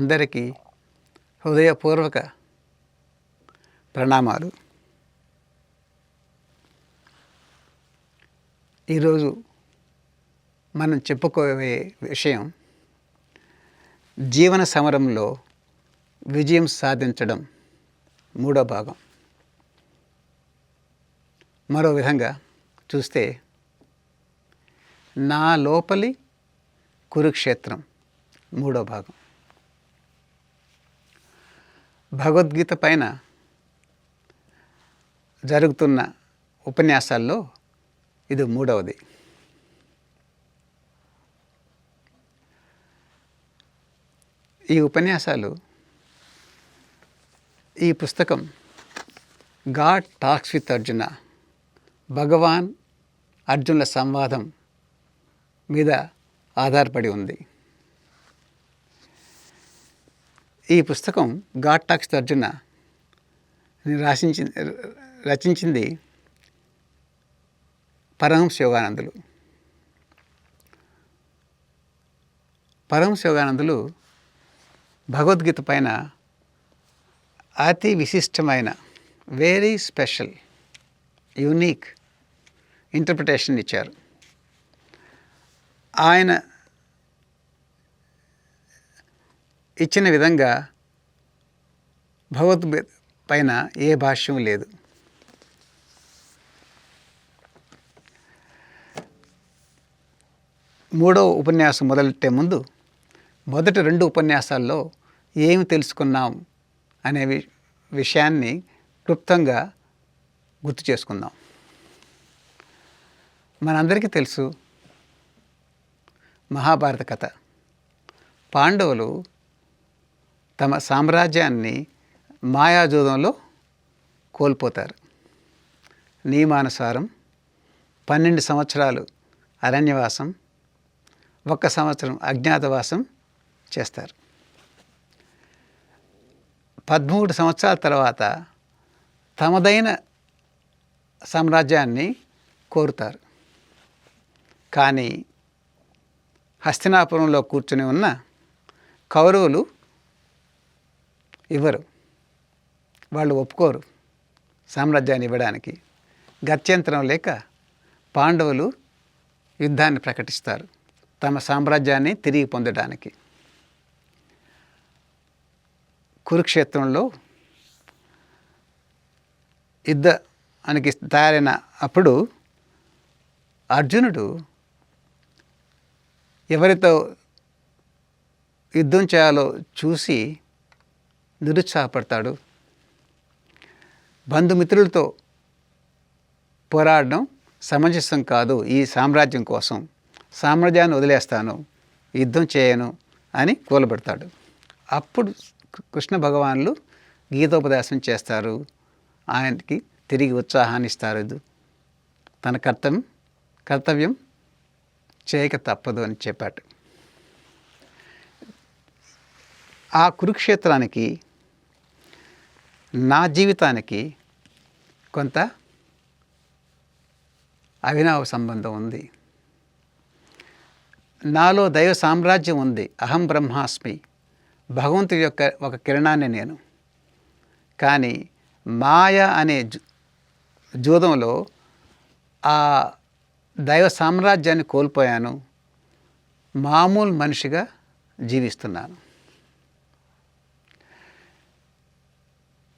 అందరికీ హృదయపూర్వక ప్రణామాలు. ఈరోజు మనం చెప్పుకోబోయే విషయం జీవన సమరంలో విజయం సాధించడం, మూడో భాగం. మరో విధంగా చూస్తే నా లోపలి కురుక్షేత్రం, మూడో భాగం. భగవద్గీత పైన జరుగుతున్న ఉపన్యాసాల్లో ఇది మూడవది. ఈ ఉపన్యాసాలు, ఈ పుస్తకం గాడ్ టాక్స్ విత్ అర్జున, భగవాన్ అర్జునుల సంవాదం మీద ఆధారపడి ఉంది. ఈ పుస్తకం గాడ్ టాక్స్ విత్ అర్జున రచించింది పరమహంస యోగానందులు. పరమహంస యోగానందులు భగవద్గీత పైన అతి విశిష్టమైన, వెరీ స్పెషల్, యూనిక్ ఇంటర్ప్రిటేషన్ ఇచ్చారు. ఆయన ఇచ్చిన విధంగా భగవద్గీత పైన ఏ భాష్యం లేదు. మూడవ ఉపన్యాసం మొదలెట్టే ముందు మొదటి 2 ఉపన్యాసాల్లో ఏమి తెలుసుకున్నాం అనే విషయాన్ని క్లుప్తంగా గుర్తు చేసుకుందాం. మనందరికీ తెలుసు మహాభారత కథ. పాండవులు తమ సామ్రాజ్యాన్ని మాయాజూదంలో కోల్పోతారు. నియమానుసారం 12 సంవత్సరాలు అరణ్యవాసం, 1 సంవత్సరం అజ్ఞాతవాసం చేస్తారు. 13 సంవత్సరాల తర్వాత తమదైన సామ్రాజ్యాన్ని కోరుతారు. కానీ హస్తినాపురంలో కూర్చుని ఉన్న కౌరవులు ఇవ్వరు. వాళ్ళు ఒప్పుకోరు సామ్రాజ్యాన్ని ఇవ్వడానికి. గత్యంతరం లేక పాండవులు యుద్ధాన్ని ప్రకటిస్తారు తమ సామ్రాజ్యాన్ని తిరిగి పొందడానికి. కురుక్షేత్రంలో యుద్ధానికి తయారైన అప్పుడు అర్జునుడు ఎవరితో యుద్ధం చేయాలో చూసి నిరుత్సాహపడతాడు. బంధుమిత్రులతో పోరాడడం సమంజసం కాదు, ఈ సామ్రాజ్యం కోసం సామ్రాజ్యాన్ని వదిలేస్తాను, యుద్ధం చేయను అని కూలబెడతాడు. అప్పుడు కృష్ణ భగవానులు గీతోపదేశం చేస్తారు. ఆయనకి తిరిగి ఉత్సాహాన్ని ఇస్తారు. తన కర్తవ్యం చేయక తప్పదు అని చెప్పాడు. ఆ కురుక్షేత్రానికి నా జీవితానికి కొంత అవినావ సంబంధం ఉంది. నాలో దైవ సామ్రాజ్యం ఉంది. అహం బ్రహ్మాస్మి, భగవంతుడి యొక్క ఒక కిరణాన్ని నేను. కానీ మాయ అనే జూదంలో ఆ దైవ సామ్రాజ్యాన్ని కోల్పోయాను. మామూలు మనిషిగా జీవిస్తున్నాను.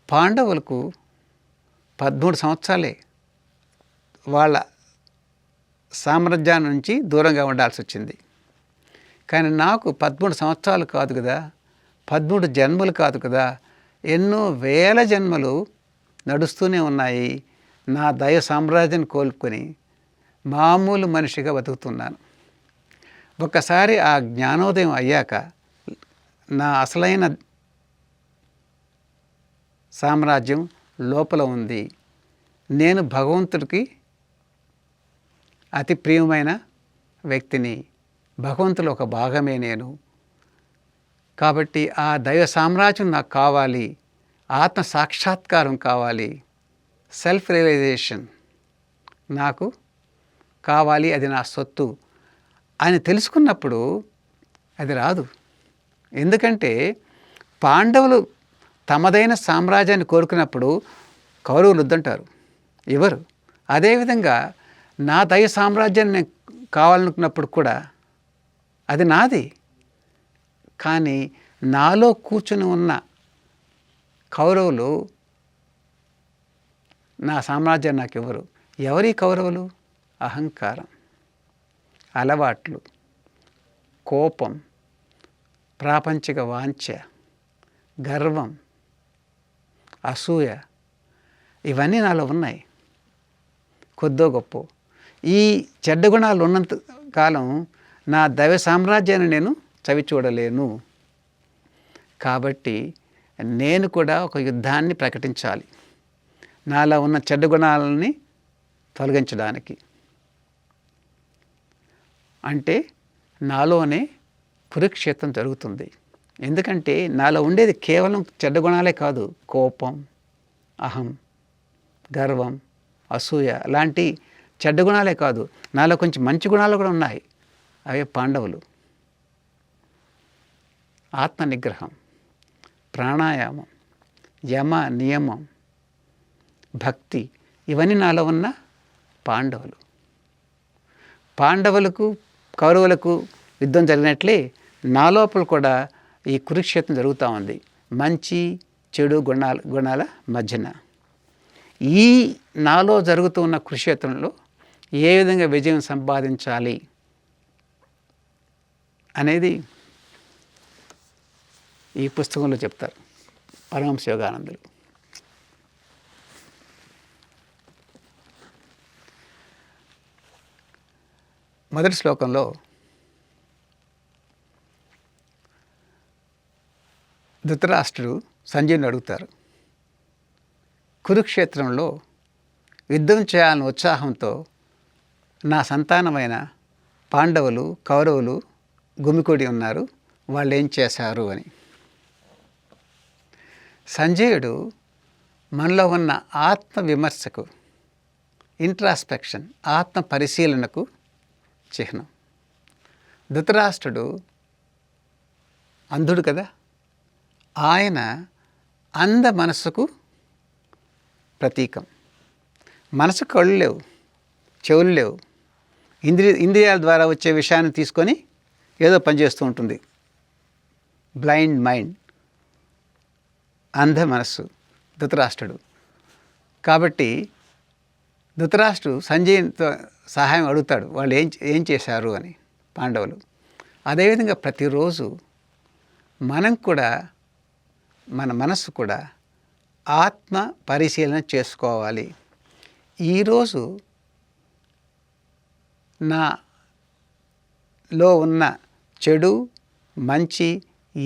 పాండవులకు 13 సంవత్సరాలే వాళ్ళ సామ్రాజ్యాన్ని నుంచి దూరంగా ఉండాల్సి వచ్చింది. కానీ నాకు 13 సంవత్సరాలు కాదు కదా, 13 జన్మలు కాదు కదా, ఎన్నో వేల జన్మలు నడుస్తూనే ఉన్నాయి. నా దైవ సామ్రాజ్యాన్ని కోల్పోని మామూలు మనిషిగా బతుకుతున్నాను. ఒక్కసారి ఆ జ్ఞానోదయం అయ్యాక నా అసలైన సామ్రాజ్యం లోపల ఉంది. నేను భగవంతుడికి అతి ప్రియమైన వ్యక్తిని. భగవంతుడు ఒక భాగమే నేను. కాబట్టి ఆ దైవ సామ్రాజ్యం నాకు కావాలి. ఆత్మ సాక్షాత్కారం కావాలి. సెల్ఫ్ రియలైజేషన్ నాకు కావాలి. అది నా సొత్తు అని తెలుసుకున్నప్పుడు అది రాదు. ఎందుకంటే పాండవులు తమదైన సామ్రాజ్యాన్ని కోరుకున్నప్పుడు కౌరవులు వద్దంటారు, ఎవరు. అదేవిధంగా నా దైవ సామ్రాజ్యాన్ని నేను కావాలనుకున్నప్పుడు కూడా అది నాది, కానీ నాలో కూర్చుని ఉన్న కౌరవులు నా సామ్రాజ్యాన్ని నాకు ఇవ్వరు. ఎవరి కౌరవులు? అహంకారం, అలవాట్లు, కోపం, ప్రాపంచిక వాంఛ, గర్వం, అసూయ, ఇవన్నీ నాలో ఉన్నాయి కొద్దో గొప్ప. ఈ చెడ్డ గుణాలు ఉన్నంత కాలం నా దైవ సామ్రాజ్యాన్ని నేను చవి చూడలేను. కాబట్టి నేను కూడా ఒక యుద్ధాన్ని ప్రకటించాలి నాలో ఉన్న చెడ్డ గుణాలని తొలగించడానికి. అంటే నాలోనే కురుక్షేత్రం జరుగుతుంది. ఎందుకంటే నాలో ఉండేది కేవలం చెడ్డ గుణాలే కాదు, కోపం, అహం, గర్వం, అసూయ లాంటి చెడ్డ గుణాలే కాదు, నాలో కొంచెం మంచి గుణాలు కూడా ఉన్నాయి. అవే పాండవులు. ఆత్మ నిగ్రహం, ప్రాణాయామం, యమ నియమం, భక్తి, ఇవన్నీ నాలో ఉన్న పాండవులు. పాండవులకు కౌరవులకు యుద్ధం జరిగినట్లే నా లోపల కూడా ఈ కురుక్షేత్రం జరుగుతూ ఉంది, మంచి చెడు గుణాల మధ్యన. ఈ నాలో జరుగుతూ ఉన్న కురుక్షేత్రంలో ఏ విధంగా విజయం సంపాదించాలి అనేది ఈ పుస్తకంలో చెప్తారు పరమహంస యోగానందులు. మొదటి శ్లోకంలో ధృతరాష్ట్రుడు సంజయుని అడుగుతారు, కురుక్షేత్రంలో యుద్ధం చేయాలని ఉత్సాహంతో నా సంతానమైన పాండవులు కౌరవులు గుమికూడి ఉన్నారు, వాళ్ళు ఏం చేశారు అని. సంజయుడు మనలో ఉన్న ఆత్మ విమర్శకు, ఇంట్రాస్పెక్షన్, ఆత్మ పరిశీలనకు చిహ్నం. ధృతరాష్ట్రుడు అంధుడు కదా, ఆయన అంధ మనస్సుకు ప్రతీకం. మనసు కళ్ళు లేవు, చెవులు లేవు, ఇంద్రియాల ద్వారా వచ్చే విషయాన్ని తీసుకొని ఏదో పనిచేస్తూ ఉంటుంది. బ్లైండ్ మైండ్, అంధ మనస్సు ధృతరాష్ట్రుడు. కాబట్టి ధృతరాష్ట్రుడు సంజయునితో సహాయం అడుగుతాడు, వాళ్ళు ఏం చేశారు అని పాండవులు. అదేవిధంగా ప్రతిరోజు మనం కూడా మన మనస్సు కూడా ఆత్మ పరిశీలన చేసుకోవాలి. ఈరోజు నాలో ఉన్న చెడు మంచి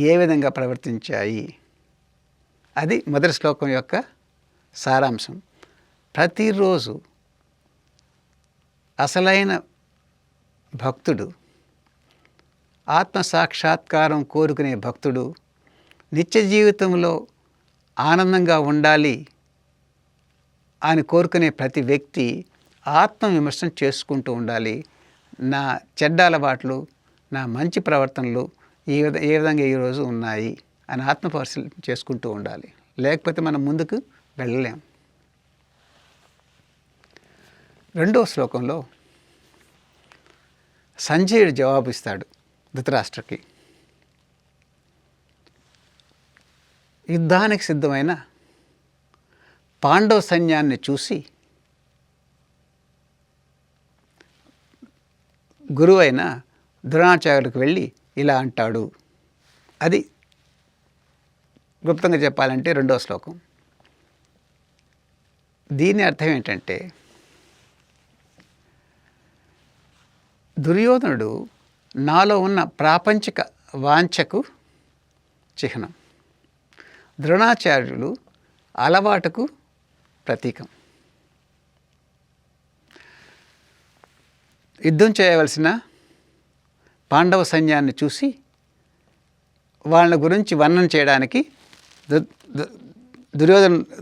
ఏ విధంగా ప్రవర్తించాయి, అది మొదటి శ్లోకం యొక్క సారాంశం. ప్రతిరోజు అసలైన భక్తుడు, ఆత్మ సాక్షాత్కారం కోరుకునే భక్తుడు, నిత్య జీవితంలో ఆనందంగా ఉండాలి అని కోరుకునే ప్రతి వ్యక్తి ఆత్మ విమర్శన చేసుకుంటూ ఉండాలి. నా చెడ్డ అలవాట్లు, నా మంచి ప్రవర్తనలు ఏ విధంగా ఈరోజు ఉన్నాయి అని ఆత్మ పరిశీలన చేసుకుంటూ ఉండాలి. లేకపోతే మనం ముందుకు వెళ్ళలేం. రెండవ శ్లోకంలో సంజయుడు జవాబిస్తాడు ధృతరాష్ట్రకి. యుద్ధానికి సిద్ధమైన పాండవ సైన్యాన్ని చూసి గురువైన ద్రోణాచార్యుడికి వెళ్ళి ఇలా అంటాడు. అది గుప్తంగా చెప్పాలంటే రెండవ శ్లోకం. దీని అర్థం ఏంటంటే, దుర్యోధనుడు నాలో ఉన్న ప్రాపంచిక వాంఛకు చిహ్నం, ద్రోణాచార్యులు అలవాటుకు ప్రతీకం. యుద్ధం చేయవలసిన పాండవ సైన్యాన్ని చూసి వాళ్ళ గురించి వర్ణన చేయడానికి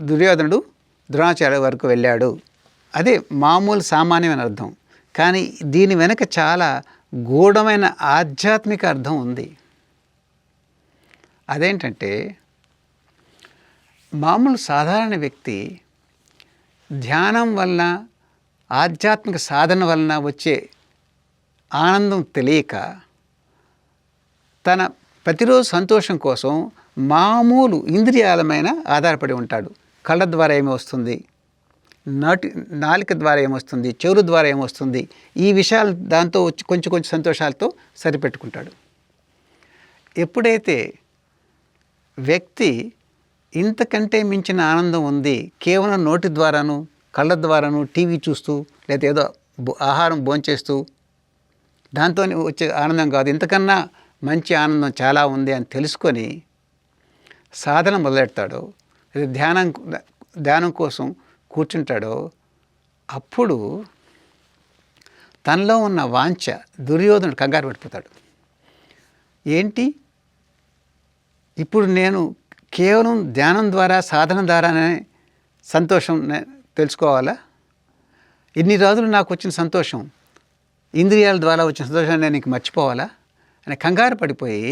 దుర్యోధనుడు ద్రోణాచార్య వరకు వెళ్ళాడు. అదే మామూలు సామాన్యమైన అర్థం. కానీ దీని వెనుక చాలా గూఢమైన ఆధ్యాత్మిక అర్థం ఉంది. అదేంటంటే, మామూలు సాధారణ వ్యక్తి ధ్యానం వలన ఆధ్యాత్మిక సాధన వలన వచ్చే ఆనందం తెలియక తన ప్రతిరోజు సంతోషం కోసం మామూలు ఇంద్రియాలమైన ఆధారపడి ఉంటాడు. కళ్ళ ద్వారా ఏమి వస్తుంది, నాలుక ద్వారా ఏమొస్తుంది, చెవుల ద్వారా ఏమొస్తుంది, ఈ విషయాలు దాంతో వచ్చి కొంచెం సంతోషాలతో సరిపెట్టుకుంటాడు. ఎప్పుడైతే వ్యక్తి ఇంతకంటే మించిన ఆనందం ఉంది, కేవలం నోటి ద్వారాను కళ్ళ ద్వారాను టీవీ చూస్తూ లేదా ఏదో ఆహారం భోంచేస్తూ దాంతో వచ్చే ఆనందం కాదు, ఇంతకన్నా మంచి ఆనందం చాలా ఉంది అని తెలుసుకొని సాధన మొదలెడతాడో, ధ్యానం కోసం కూర్చుంటాడో, అప్పుడు తనలో ఉన్న వాంఛ దుర్యోధనుడు కంగారు పడిపోతాడు. ఏంటి, ఇప్పుడు నేను కేవలం ధ్యానం ద్వారా సాధన ద్వారానే సంతోషం తెలుసుకోవాలా? ఇన్ని రోజులు నాకు వచ్చిన సంతోషం, ఇంద్రియాల ద్వారా వచ్చిన సంతోషాన్ని నేను నీకు మర్చిపోవాలా అని కంగారు పడిపోయి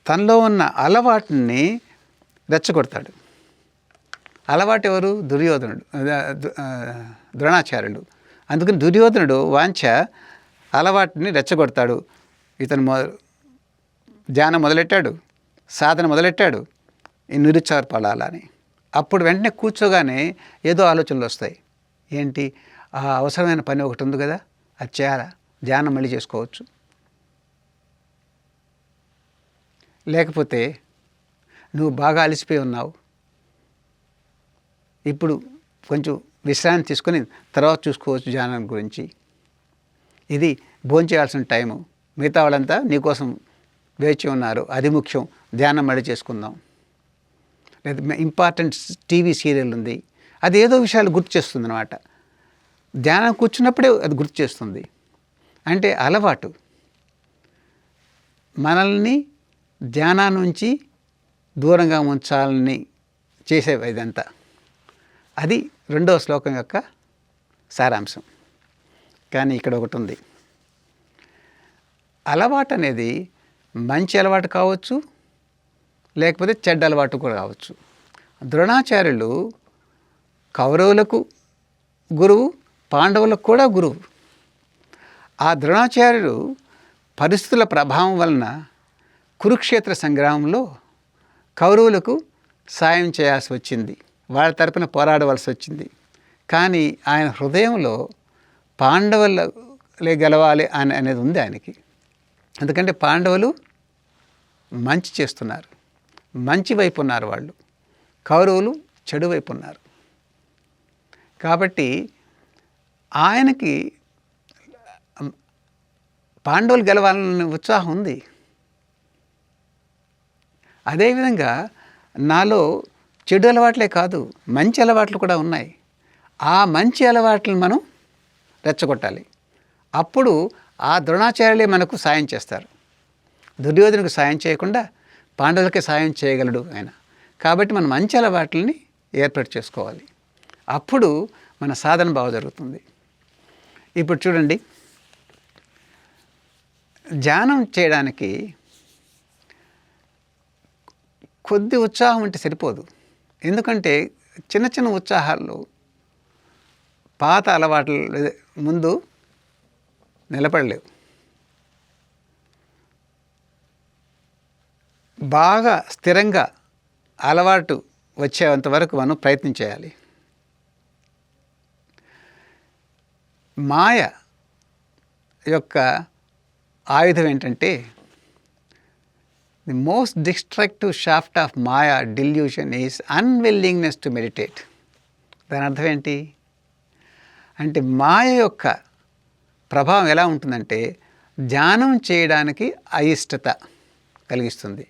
తనలో ఉన్న అలవాటుని రెచ్చగొడతాడు. అలవాటు ఎవరు? దుర్యోధనుడు, ద్రోణాచార్యుడు. అందుకని దుర్యోధనుడు వాంఛ అలవాటుని రెచ్చగొడతాడు. ఇతను ధ్యానం మొదలెట్టాడు, సాధన మొదలెట్టాడు, నిరుత్సాహపడాలని. అప్పుడు వెంటనే కూర్చోగానే ఏదో ఆలోచనలు వస్తాయి. ఏంటి, ఆ అవసరమైన పని ఒకటి ఉంది కదా, అది చేయాలా, ధ్యానం మళ్ళీ చేసుకోవచ్చు. లేకపోతే నువ్వు బాగా అలసిపోయి ఉన్నావు, ఇప్పుడు కొంచెం విశ్రాంతి తీసుకొని తర్వాత చూసుకోవచ్చు ధ్యానం గురించి, ఇది భోంచేయాల్సిన టైము, మిగతా వాళ్ళంతా నీకోసం వేచి ఉన్నారు, అది ముఖ్యం, ధ్యానం మళ్ళీ చేసుకుందాం. లేదా ఇంపార్టెంట్ టీవీ సీరియల్ ఉంది, అది ఏదో విషయాలు గుర్తు చేస్తుంది అన్నమాట. ధ్యానం కూర్చున్నప్పుడే అది గుర్తు చేస్తుంది. అంటే అలవాటు మనల్ని ధ్యానం నుంచి దూరంగా ఉంచాలని చేసేవి ఇదంతా. అది 2వ శ్లోకం యొక్క సారాంశం. కానీ ఇక్కడ ఒకటి ఉంది, అలవాటు అనేది మంచి అలవాటు కావచ్చు, లేకపోతే చెడ్డ అలవాటు కూడా కావచ్చు. ద్రోణాచార్యులు కౌరవులకు గురువు, పాండవులకు కూడా గురువు. ఆ ద్రోణాచార్యుడు పరిస్థితుల ప్రభావం వలన కురుక్షేత్ర సంగ్రామంలో కౌరవులకు సాయం చేయాల్సి వచ్చింది, వాళ్ళ తరపున పోరాడవలసి వచ్చింది. కానీ ఆయన హృదయంలో పాండవులే గెలవాలి అనేది ఉంది ఆయనకి. ఎందుకంటే పాండవులు మంచి చేస్తున్నారు, మంచి వైపు ఉన్నారు వాళ్ళు, కౌరవులు చెడు వైపు ఉన్నారు. కాబట్టి ఆయనకి పాండవులు గెలవాలనే ఉత్సాహం ఉంది. అదేవిధంగా నాలో చెడు అలవాట్లే కాదు, మంచి అలవాట్లు కూడా ఉన్నాయి. ఆ మంచి అలవాట్లను మనం రెచ్చగొట్టాలి. అప్పుడు ఆ ద్రోణాచార్యులే మనకు సాయం చేస్తారు. దుర్యోధనుడికి సాయం చేయకుండా పాండవులకే సాయం చేయగలడు ఆయన. కాబట్టి మనం మంచి అలవాట్లని ఏర్పాటు చేసుకోవాలి. అప్పుడు మన సాధన బాగా జరుగుతుంది. ఇప్పుడు చూడండి, ధ్యానం చేయడానికి కొద్ది ఉత్సాహం ఉంటే సరిపోదు. ఎందుకంటే చిన్న చిన్న ఉత్సాహాలు పాత అలవాట్ల ముందు నిలబడలేవు. బాగా స్థిరంగా అలవాటు వచ్చేంత వరకు మనం ప్రయత్నం చేయాలి. మాయ యొక్క ఆయుధం ఏంటంటే, the most destructive shaft of maya delusion is unwillingness to meditate. దాని అర్థం ఏంటి అంటే, మాయ యొక్క ప్రభావం ఎలా ఉంటుందంటే ధ్యానం చేయడానికి అయిష్టత కలిగిస్తుంది.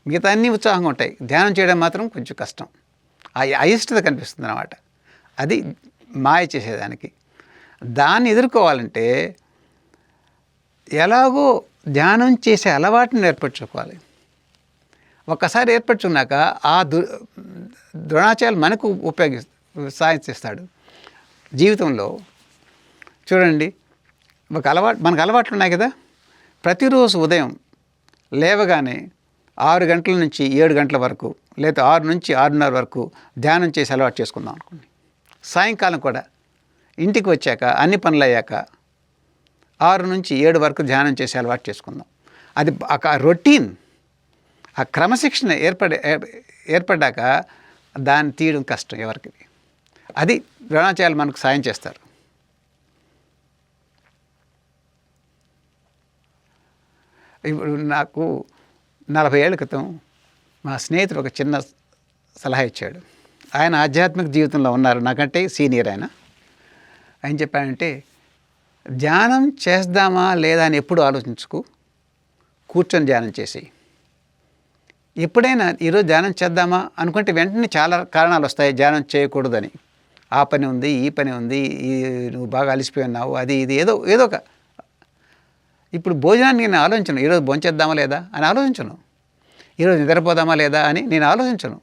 మిగతా అన్నీ ఉత్సాహంగా ఉంటాయి, ధ్యానం చేయడం మాత్రం కొంచెం కష్టం. ఆ అయిష్టత కనిపిస్తుంది అన్నమాట. అది మాయ చేసేదానికి. దాన్ని ఎదుర్కోవాలంటే ఎలాగో ధ్యానం చేసే అలవాటుని ఏర్పరచుకోవాలి. ఒక్కసారి ఏర్పరచుకున్నాక ఆ ద్రోణాచార్యులు మనకు సాయం చేస్తాడు జీవితంలో. చూడండి, మనకు అలవాట్లు ఉన్నాయి కదా. ప్రతిరోజు ఉదయం లేవగానే 6 గంటల నుంచి 7 గంటల వరకు లేదా 6 నుంచి 6:30 వరకు ధ్యానం చేసి అలవాటు చేసుకుందాం అనుకోండి. సాయంకాలం కూడా ఇంటికి వచ్చాక అన్ని పనులు అయ్యాక 6 నుంచి 7 వరకు ధ్యానం చేసి అలవాటు చేసుకుందాం. అది ఆ రొటీన్, ఆ క్రమశిక్షణ ఏర్పడ్డాక దాన్ని తీయడం కష్టం ఎవరికి. అది ద్రోణాచార్యులు మనకు సాయం చేస్తారు. ఇప్పుడు నాకు 40 ఏళ్ల క్రితం మా స్నేహితుడు ఒక చిన్న సలహా ఇచ్చాడు. ఆయన ఆధ్యాత్మిక జీవితంలో ఉన్నారు, నాకంటే సీనియర్ ఆయన. ఆయన చెప్పాడంటే, ధ్యానం చేద్దామా లేదా అని ఎప్పుడు ఆలోచించుకు, కూర్చొని ధ్యానం చేసి. ఎప్పుడైనా ఈరోజు ధ్యానం చేద్దామా అనుకుంటే వెంటనే చాలా కారణాలు వస్తాయి ధ్యానం చేయకూడదని. ఆ పని ఉంది, ఈ పని ఉంది, నువ్వు బాగా అలసిపోయి ఉన్నావు, అది ఇది ఏదో ఒక. ఇప్పుడు భోజనాన్ని నేను ఆలోచించను, ఈరోజు భోంచేద్దామా లేదా అని ఆలోచించను, ఈరోజు నిద్రపోదామా లేదా అని నేను ఆలోచించను.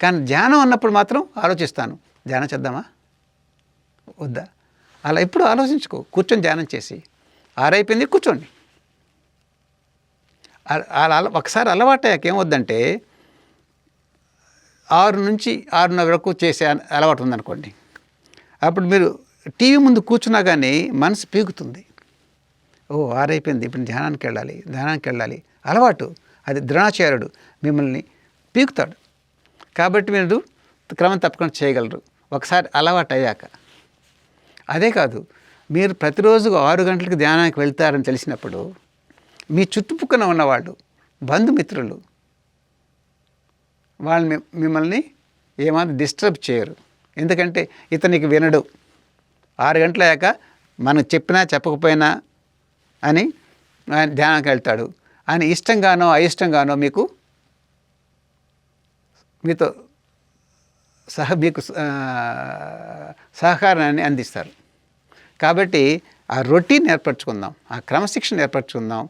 కానీ ధ్యానం అన్నప్పుడు మాత్రం ఆలోచిస్తాను, ధ్యానం చేద్దామా వద్దా. అలా ఎప్పుడు ఆలోచించుకో, కూర్చొని ధ్యానం చేసి. ఆరైపోయింది కూర్చోండి. అలా ఒకసారి అలవాటయ్యాక ఏమవుద్దంటే 6 నుంచి 6:30 వరకు చేసే అలవాటు ఉందనుకోండి, అప్పుడు మీరు టీవీ ముందు కూర్చున్నా కానీ మనసు పీకుతుంది. 6 అయిపోయింది, ఇప్పుడు ధ్యానానికి వెళ్ళాలి అలవాటు. అది ద్రోణాచార్యుడు మిమ్మల్ని పీకుతాడు. కాబట్టి మీరు క్రమం తప్పకుండా చేయగలరు ఒకసారి అలవాటు అయ్యాక. అదే కాదు, మీరు ప్రతిరోజు 6 గంటలకు ధ్యానానికి వెళ్తారని తెలిసినప్పుడు మీ చుట్టుపక్కల ఉన్నవాళ్ళు, బంధుమిత్రులు, వాళ్ళు మిమ్మల్ని ఏమాత్రం డిస్టర్బ్ చేయరు. ఎందుకంటే ఇతనికి వినడు, 6 గంటలు అయ్యాక మనం చెప్పినా చెప్పకపోయినా అని ఆయన ధ్యానానికి వెళ్తాడు అని ఇష్టంగానో అయిష్టంగానో మీతో మీకు సహకారాన్ని అందిస్తారు. కాబట్టి ఆ రొటీన్ ఏర్పరచుకుందాం, ఆ క్రమశిక్షణ ఏర్పరచుకుందాం.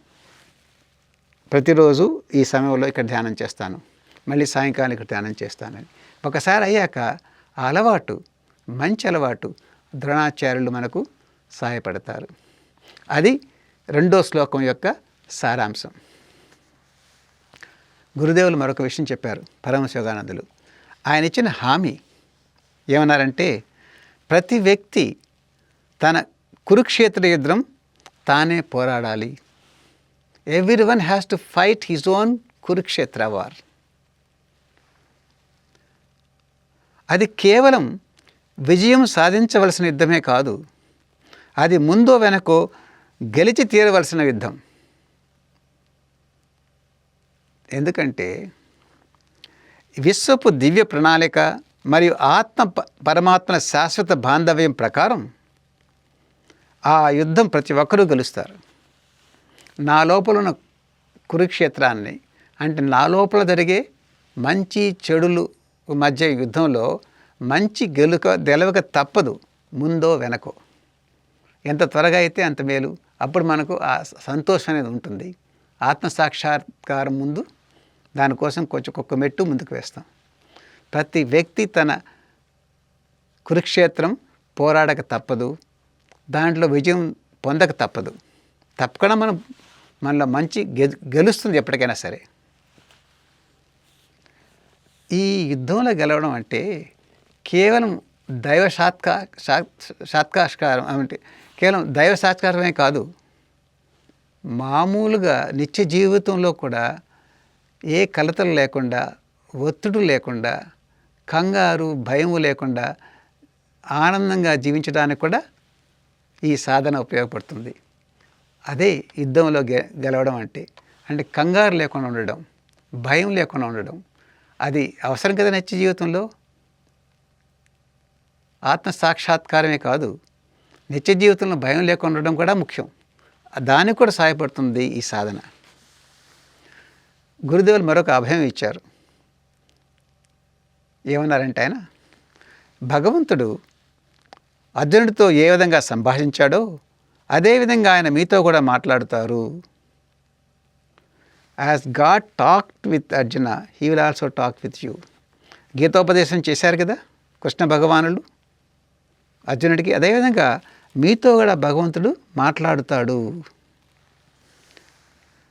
ప్రతిరోజు ఈ సమయంలో ఇక్కడ ధ్యానం చేస్తాను, మళ్ళీ సాయంకాలం ఇక్కడ ధ్యానం చేస్తానని ఒకసారి అయ్యాక ఆ అలవాటు, మంచి అలవాటు, ద్రోణాచార్యులు మనకు సహాయపడతారు. అది 2వ శ్లోకం యొక్క సారాంశం. గురుదేవులు మరొక విషయం చెప్పారు, పరమశివానందులు. ఆయన ఇచ్చిన హామీ ఏమన్నారంటే, ప్రతి వ్యక్తి తన కురుక్షేత్ర యుద్ధం తానే పోరాడాలి. Everyone has to fight his own Kurukshetra war. అది కేవలం విజయం సాధించవలసిన యుద్ధమే కాదు, అది ముందో వెనకో గెలిచి తీరవలసిన యుద్ధం. ఎందుకంటే విశ్వపు దివ్య ప్రణాళిక మరియు పరమాత్మల శాశ్వత బాంధవ్యం ప్రకారం ఆ యుద్ధం ప్రతి ఒక్కరూ గెలుస్తారు. నా లోపల ఉన్న కురుక్షేత్రాన్ని, అంటే నా లోపల జరిగే మంచి చెడులు మధ్య యుద్ధంలో మంచి గెలవక తప్పదు, ముందో వెనకో. ఎంత త్వరగా అయితే అంత మేలు. అప్పుడు మనకు ఆ సంతోషం అనేది ఉంటుంది. ఆత్మసాక్షాత్కారం ముందు దానికోసం కొంచెం ఒక్క మెట్టు ముందుకు వేస్తాం. ప్రతి వ్యక్తి తన కురుక్షేత్రం పోరాడక తప్పదు, దాంట్లో విజయం పొందక తప్పదు. తప్పకుండా మనలో మంచి గెలుస్తుంది ఎప్పటికైనా సరే. ఈ యుద్ధంలో గెలవడం అంటే కేవలం దైవ సాక్షాత్కారం అంటే కేవలం దైవ సాక్షాత్కారమే కాదు, మామూలుగా నిత్య జీవితంలో కూడా ఏ కలతలు లేకుండా, ఒత్తిడి లేకుండా, కంగారు భయం లేకుండా ఆనందంగా జీవించడానికి కూడా ఈ సాధన ఉపయోగపడుతుంది. అదే యుద్ధంలో గెలవడం అంటే కంగారు లేకుండా ఉండడం, భయం లేకుండా ఉండడం. అది అవసరం కదా నిత్య జీవితంలో. ఆత్మసాక్షాత్కారమే కాదు, నిత్య జీవితంలో భయం లేకుండా ఉండడం కూడా ముఖ్యం. దానికి కూడా సహాయపడుతుంది ఈ సాధన. గురుదేవులు మరొక అభయం ఇచ్చారు. ఏమన్నారంటే, ఆయన భగవంతుడు అర్జునుడితో ఏ విధంగా సంభాషించాడో అదేవిధంగా ఆయన మీతో కూడా మాట్లాడుతారు. As God talked with Arjuna, he will also talk with you. గీతోపదేశం చేశారు కదా కృష్ణ భగవానుడు అర్జునుడికి, అదేవిధంగా మీతో కూడా భగవంతుడు మాట్లాడుతాడు.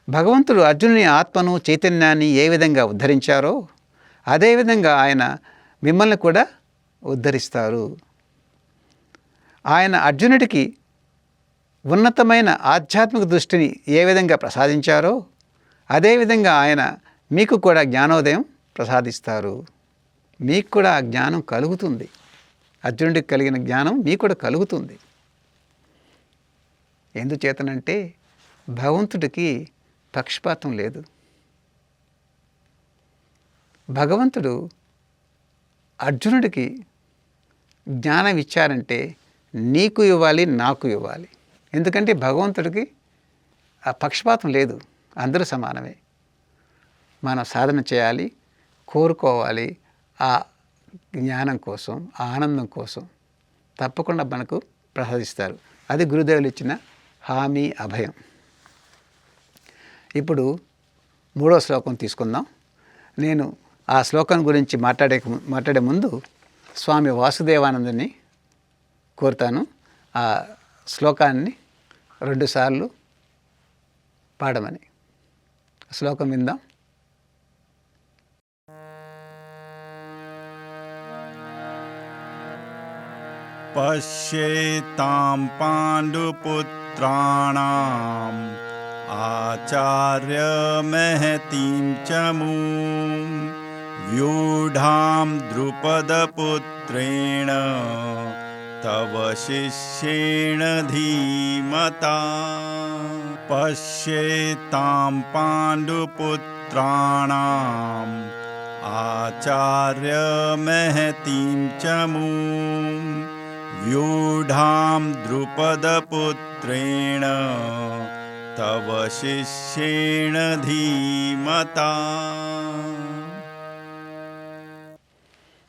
భగవంతుడు అర్జునుని ఆత్మను చైతన్యాన్ని ఏ విధంగా ఉద్ధరించారో అదేవిధంగా ఆయన మిమ్మల్ని కూడా ఉద్ధరిస్తారు. ఆయన అర్జునుడికి ఉన్నతమైన ఆధ్యాత్మిక దృష్టిని ఏ విధంగా ప్రసాదించారో అదేవిధంగా ఆయన మీకు కూడా జ్ఞానోదయం ప్రసాదిస్తారు. మీకు కూడా ఆ జ్ఞానం కలుగుతుంది. అర్జునుడికి కలిగిన జ్ఞానం మీకు కూడా కలుగుతుంది. ఎందుచేతనంటే భగవంతుడికి పక్షపాతం లేదు. భగవంతుడు అర్జునుడికి జ్ఞానం ఇచ్చారంటే నీకు ఇవ్వాలి, నాకు ఇవ్వాలి. ఎందుకంటే భగవంతుడికి ఆ పక్షపాతం లేదు. అందరూ సమానమే. మనం సాధన చేయాలి, కోరుకోవాలి. ఆ జ్ఞానం కోసం, ఆ ఆనందం కోసం తప్పకుండా మనకు ప్రసాదిస్తారు. అది గురుదేవులు ఇచ్చిన హామీ, అభయం. ఇప్పుడు 3వ శ్లోకం తీసుకుందాం. నేను ఆ శ్లోకం గురించి మాట్లాడే ముందు స్వామి వాసుదేవానందని కోరుతాను. ఆ శ్లోకాన్ని 2 సార్లు పాడమని. శ్లోకం విందాం. పశ్యేతాం పాండుపుత్రాణాం ఆచార్యమహతీం చ మూం వ్యూఢాం ద్రుపదపుత్రేణ తవ శిష్యేణ ధీమతా. పశ్యేతాం పాండుపుత్రాణాం ఆచార్యమహతీం చ మూం వ్యూఢాం ద్రుపదపుత్రేణ తవ శిష్యేణ ధీమతా.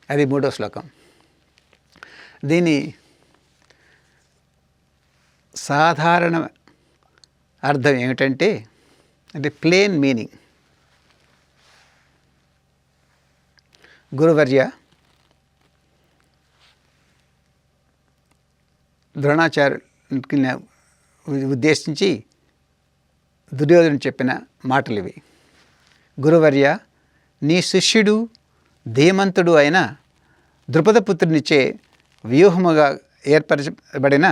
అది 3వ శ్లోకం. దీని సాధారణ అర్థం ఏమిటంటే ప్లేన్ మీనింగ్. గురువర్య ద్రోణాచార్యుని ఉద్దేశించి దుర్యోధనుడు చెప్పిన మాటలు ఇవి. గురువర్య, నీ శిష్యుడు ధీమంతుడు అయిన ద్రుపదపుత్రునిచే వ్యూహముగా ఏర్పరచబడిన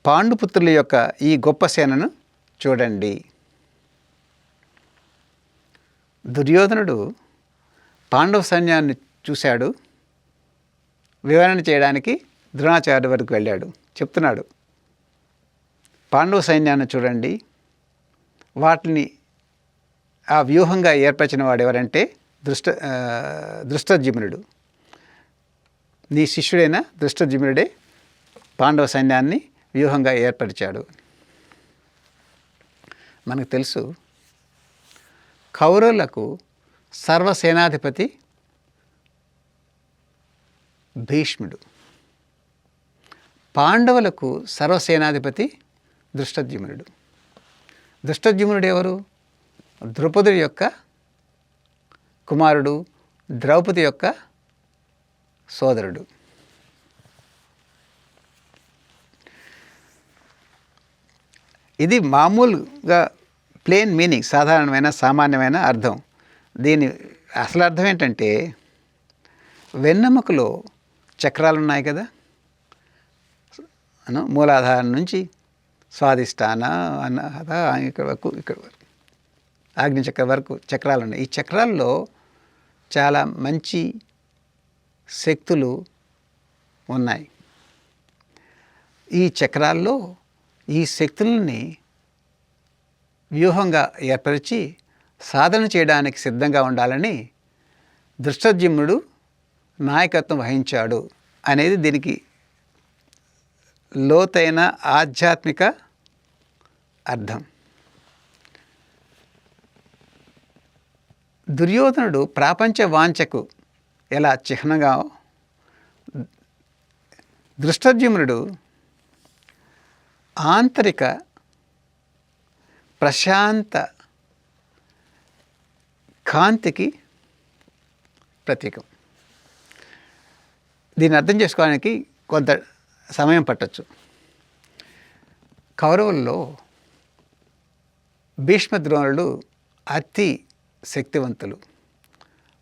పాండుపుత్రుల యొక్క ఈ గొప్ప సేనను చూడండి. దుర్యోధనుడు పాండవ సైన్యాన్ని చూశాడు. వివరణ చేయడానికి ద్రోణాచార్యుడి వరకు వెళ్ళాడు. చెప్తున్నాడు, పాండవ సైన్యాన్ని చూడండి. వాటిని ఆ వ్యూహంగా ఏర్పరిచిన వాడు ఎవరంటే దృష్టద్యుమ్నుడు. నీ శిష్యుడైన దృష్టద్యుమ్నుడే పాండవ సైన్యాన్ని వ్యూహంగా ఏర్పరిచాడు. మనకు తెలుసు, కౌరవులకు సర్వసేనాధిపతి భీష్ముడు. పాండవులకు సర్వసేనాధిపతి దృష్టద్యుమ్నుడు. దృష్టద్యుమ్నుడు ఎవరు? ద్రౌపది యొక్క కుమారుడు, ద్రౌపది యొక్క సోదరుడు. ఇది మామూలుగా ప్లేన్ మీనింగ్, సాధారణమైన సామాన్యమైన అర్థం. దీని అసలు అర్థం ఏంటంటే, వెన్నెముకలో చక్రాలు ఉన్నాయి కదా, మూలాధారం నుంచి స్వాధిష్టాన, అనాహత, ఇక్కడ వరకు ఆగ్నేయచక్రం వరకు చక్రాలు ఉన్నాయి. ఈ చక్రాల్లో చాలా మంచి శక్తులు ఉన్నాయి. ఈ చక్రాల్లో ఈ శక్తులని వ్యూహంగా ఏర్పరిచి సాధన చేయడానికి సిద్ధంగా ఉండాలని దృష్టద్యుమ్నుడు నాయకత్వం వహించాడు అనేది దీనికి లోతైన ఆధ్యాత్మిక అర్థం. దుర్యోధనుడు ప్రాపంచ వాంఛకు ఎలా చిహ్నంగా, దృష్టద్యుమ్నుడు ఆంతరిక ప్రశాంత కాంతికి ప్రతీకం. దీన్ని అర్థం చేసుకోవడానికి కొంత సమయం పట్టచ్చు. కౌరవుల్లో భీష్మ ద్రోణులు అతి శక్తివంతులు.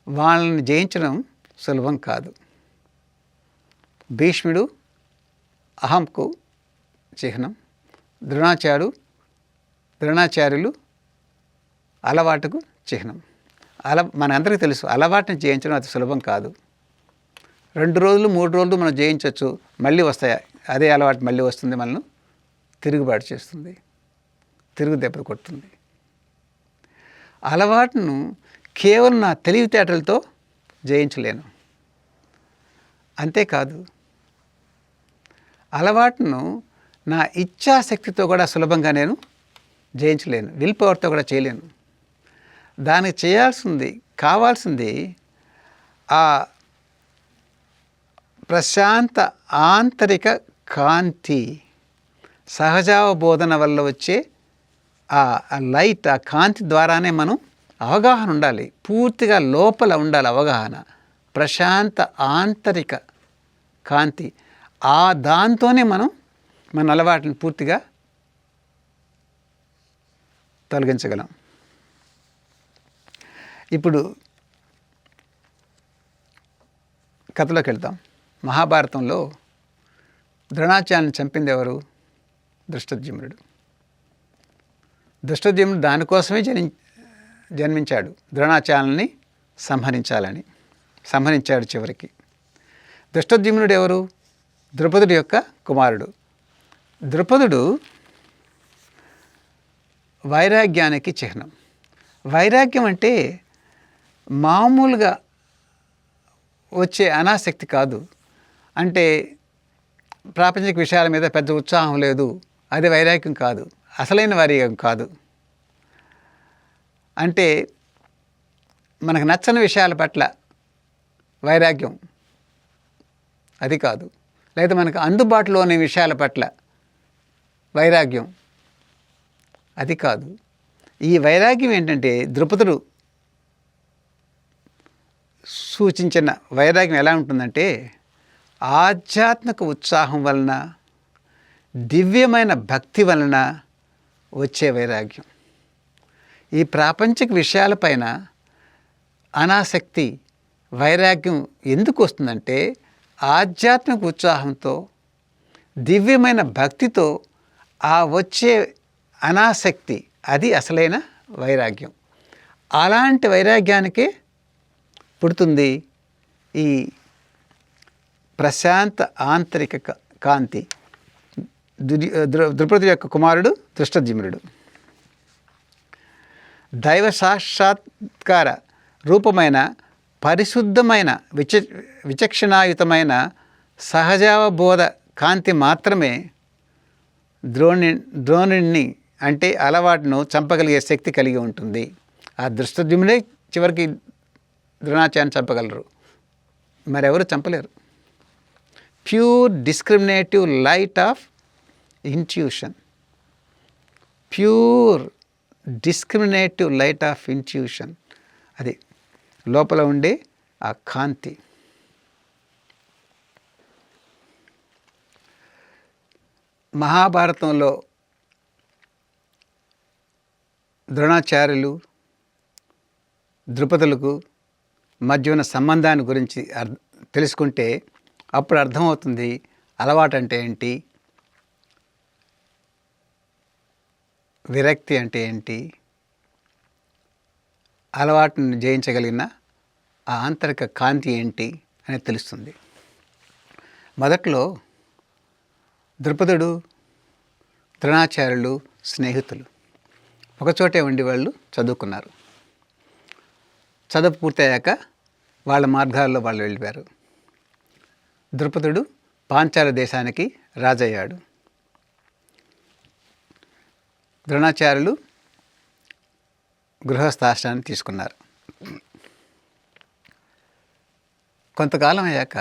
వాళ్ళని జయించడం సులభం కాదు. భీష్ముడు అహంకు చిహ్నం, ద్రోణాచార్యులు అలవాటుకు చిహ్నం. మనందరికీ తెలుసు అలవాటుని జయించడం అతి సులభం కాదు. 2 రోజులు 3 రోజులు మనం జయించవచ్చు, మళ్ళీ వస్తాయి. అదే అలవాటు మళ్ళీ వస్తుంది, మనల్ని తిరుగుబాటు చేస్తుంది, తిరుగు దెబ్బ కొడుతుంది. అలవాటును కేవలం నా తెలివితేటలతో జయించలేను. అంతేకాదు, అలవాటును నా ఇచ్ఛాశక్తితో కూడా సులభంగా నేను జయించలేను, విల్ పవర్తో కూడా చేయలేను. దానికి కావాల్సింది ఆ ప్రశాంత ఆంతరిక కాంతి, సహజావబోధన వల్ల వచ్చే ఆ లైట్, ఆ కాంతి ద్వారానే మనం అవగాహన ఉండాలి. పూర్తిగా లోపల ఉండాలి అవగాహన, ప్రశాంత ఆంతరిక కాంతి. దాంతోనే మనం మన అలవాటుని పూర్తిగా తొలగించగలం. ఇప్పుడు కథలోకి వెళ్తాం. మహాభారతంలో ద్రోణాచార్యుని చంపింది ఎవరు? దృష్టద్యుమ్నుడు. దృష్టద్యుమ్నుడు దానికోసమే జన్మించాడు, ద్రోణాచార్యుని సంహరించాడు చివరికి. దృష్టద్యుమ్నుడు ఎవరు? ద్రుపదుడి యొక్క కుమారుడు. ద్రుపదుడు వైరాగ్యానికి చిహ్నం. వైరాగ్యం అంటే మామూలుగా వచ్చే అనాసక్తి కాదు. అంటే ప్రాపంచిక విషయాల మీద పెద్ద ఉత్సాహం లేదు, అది వైరాగ్యం కాదు, అసలైన వైరాగ్యం కాదు. అంటే మనకు నచ్చని విషయాల పట్ల వైరాగ్యం, అది కాదు. లేదా మనకు అందుబాటులోని విషయాల పట్ల వైరాగ్యం, అది కాదు. ఈ వైరాగ్యం ఏంటంటే ద్రుపదుడు సూచించిన వైరాగ్యం ఎలా ఉంటుందంటే ఆధ్యాత్మిక ఉత్సాహం వలన, దివ్యమైన భక్తి వలన వచ్చే వైరాగ్యం. ఈ ప్రాపంచిక విషయాలపైన అనాసక్తి, వైరాగ్యం ఎందుకు వస్తుందంటే ఆధ్యాత్మిక ఉత్సాహంతో, దివ్యమైన భక్తితో ఆ వచ్చే అనాసక్తి, అది అసలైన వైరాగ్యం. అలాంటి వైరాగ్యానికే పుడుతుంది ఈ ప్రశాంత ఆంతరిక కాంతి. ద్రుపదుడి యొక్క కుమారుడు దృష్టద్యుమ్నుడు. దైవ సాక్షాత్కార రూపమైన పరిశుద్ధమైన విచక్షణాయుతమైన సహజావబోధ కాంతి మాత్రమే ద్రోణుడిని అంటే అలవాటును చంపగలిగే శక్తి కలిగి ఉంటుంది. ఆ దృష్టద్యుమ్నుడే చివరికి ద్రోణాచార్యుని చంపగలరు, మరెవరు చంపలేరు. Pure discriminative light of intuition, pure discriminative light of intuition, అది లోపల ఉండే ఆ కాంతి. మహాభారతంలో ద్రోణాచార్యులు ద్రుపదులకు మధ్య ఉన్న సంబంధాన్ని గురించి తెలుసుకుంటే అప్పుడు అర్థమవుతుంది అలవాటు అంటే ఏంటి, విరక్తి అంటే ఏంటి, అలవాటును జయించగలిగిన ఆ ఆంతరిక కాంతి ఏంటి అనేది తెలుస్తుంది. మొదట్లో ద్రుపదుడు ద్రోణాచార్యులు స్నేహితులు, ఒకచోటే ఉండి వాళ్ళు చదువుకున్నారు. చదువు పూర్తయ్యాక వాళ్ళ మార్గాల్లో వాళ్ళు వెళ్ళిపోయారు. ద్రుపదుడు పాంచాల దేశానికి రాజయ్యాడు. ద్రోణాచార్యులు గృహస్థాశ్రమాన్ని తీసుకున్నారు. కొంతకాలం అయ్యాక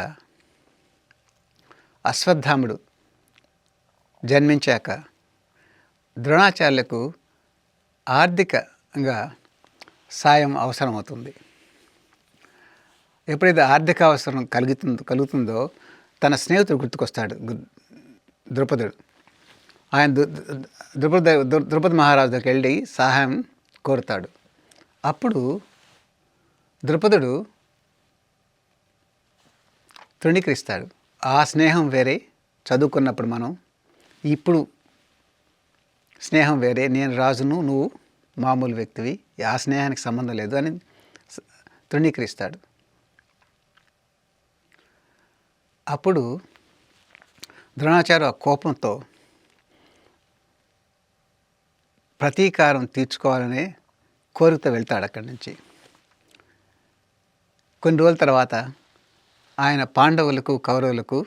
అశ్వత్థాముడు జన్మించాక ద్రోణాచార్యులకు ఆర్థికంగా సాయం అవసరమవుతుంది. ఎప్పుడైతే ఆర్థిక అవసరం కలుగుతుందో తన స్నేహితుడు గుర్తుకొస్తాడు ద్రుపదుడు. ఆయన ద్రుపద మహారాజు దగ్గరికి వెళ్ళి సహాయం కోరుతాడు. అప్పుడు ద్రుపదుడు తృణీకరిస్తాడు. ఆ స్నేహం వేరే, చదువుకున్నప్పుడు మనం, ఇప్పుడు స్నేహం వేరే, నేను రాజును, నువ్వు మామూలు వ్యక్తివి, ఆ స్నేహానికి సంబంధం లేదు అని తృణీకరిస్తాడు. అప్పుడు ద్రోణాచార్య ఆ కోపంతో ప్రతీకారం తీర్చుకోవాలనే కోరికతో వెళ్తాడు అక్కడి నుంచి. కొన్ని రోజుల తర్వాత ఆయన పాండవులకు కౌరవులకు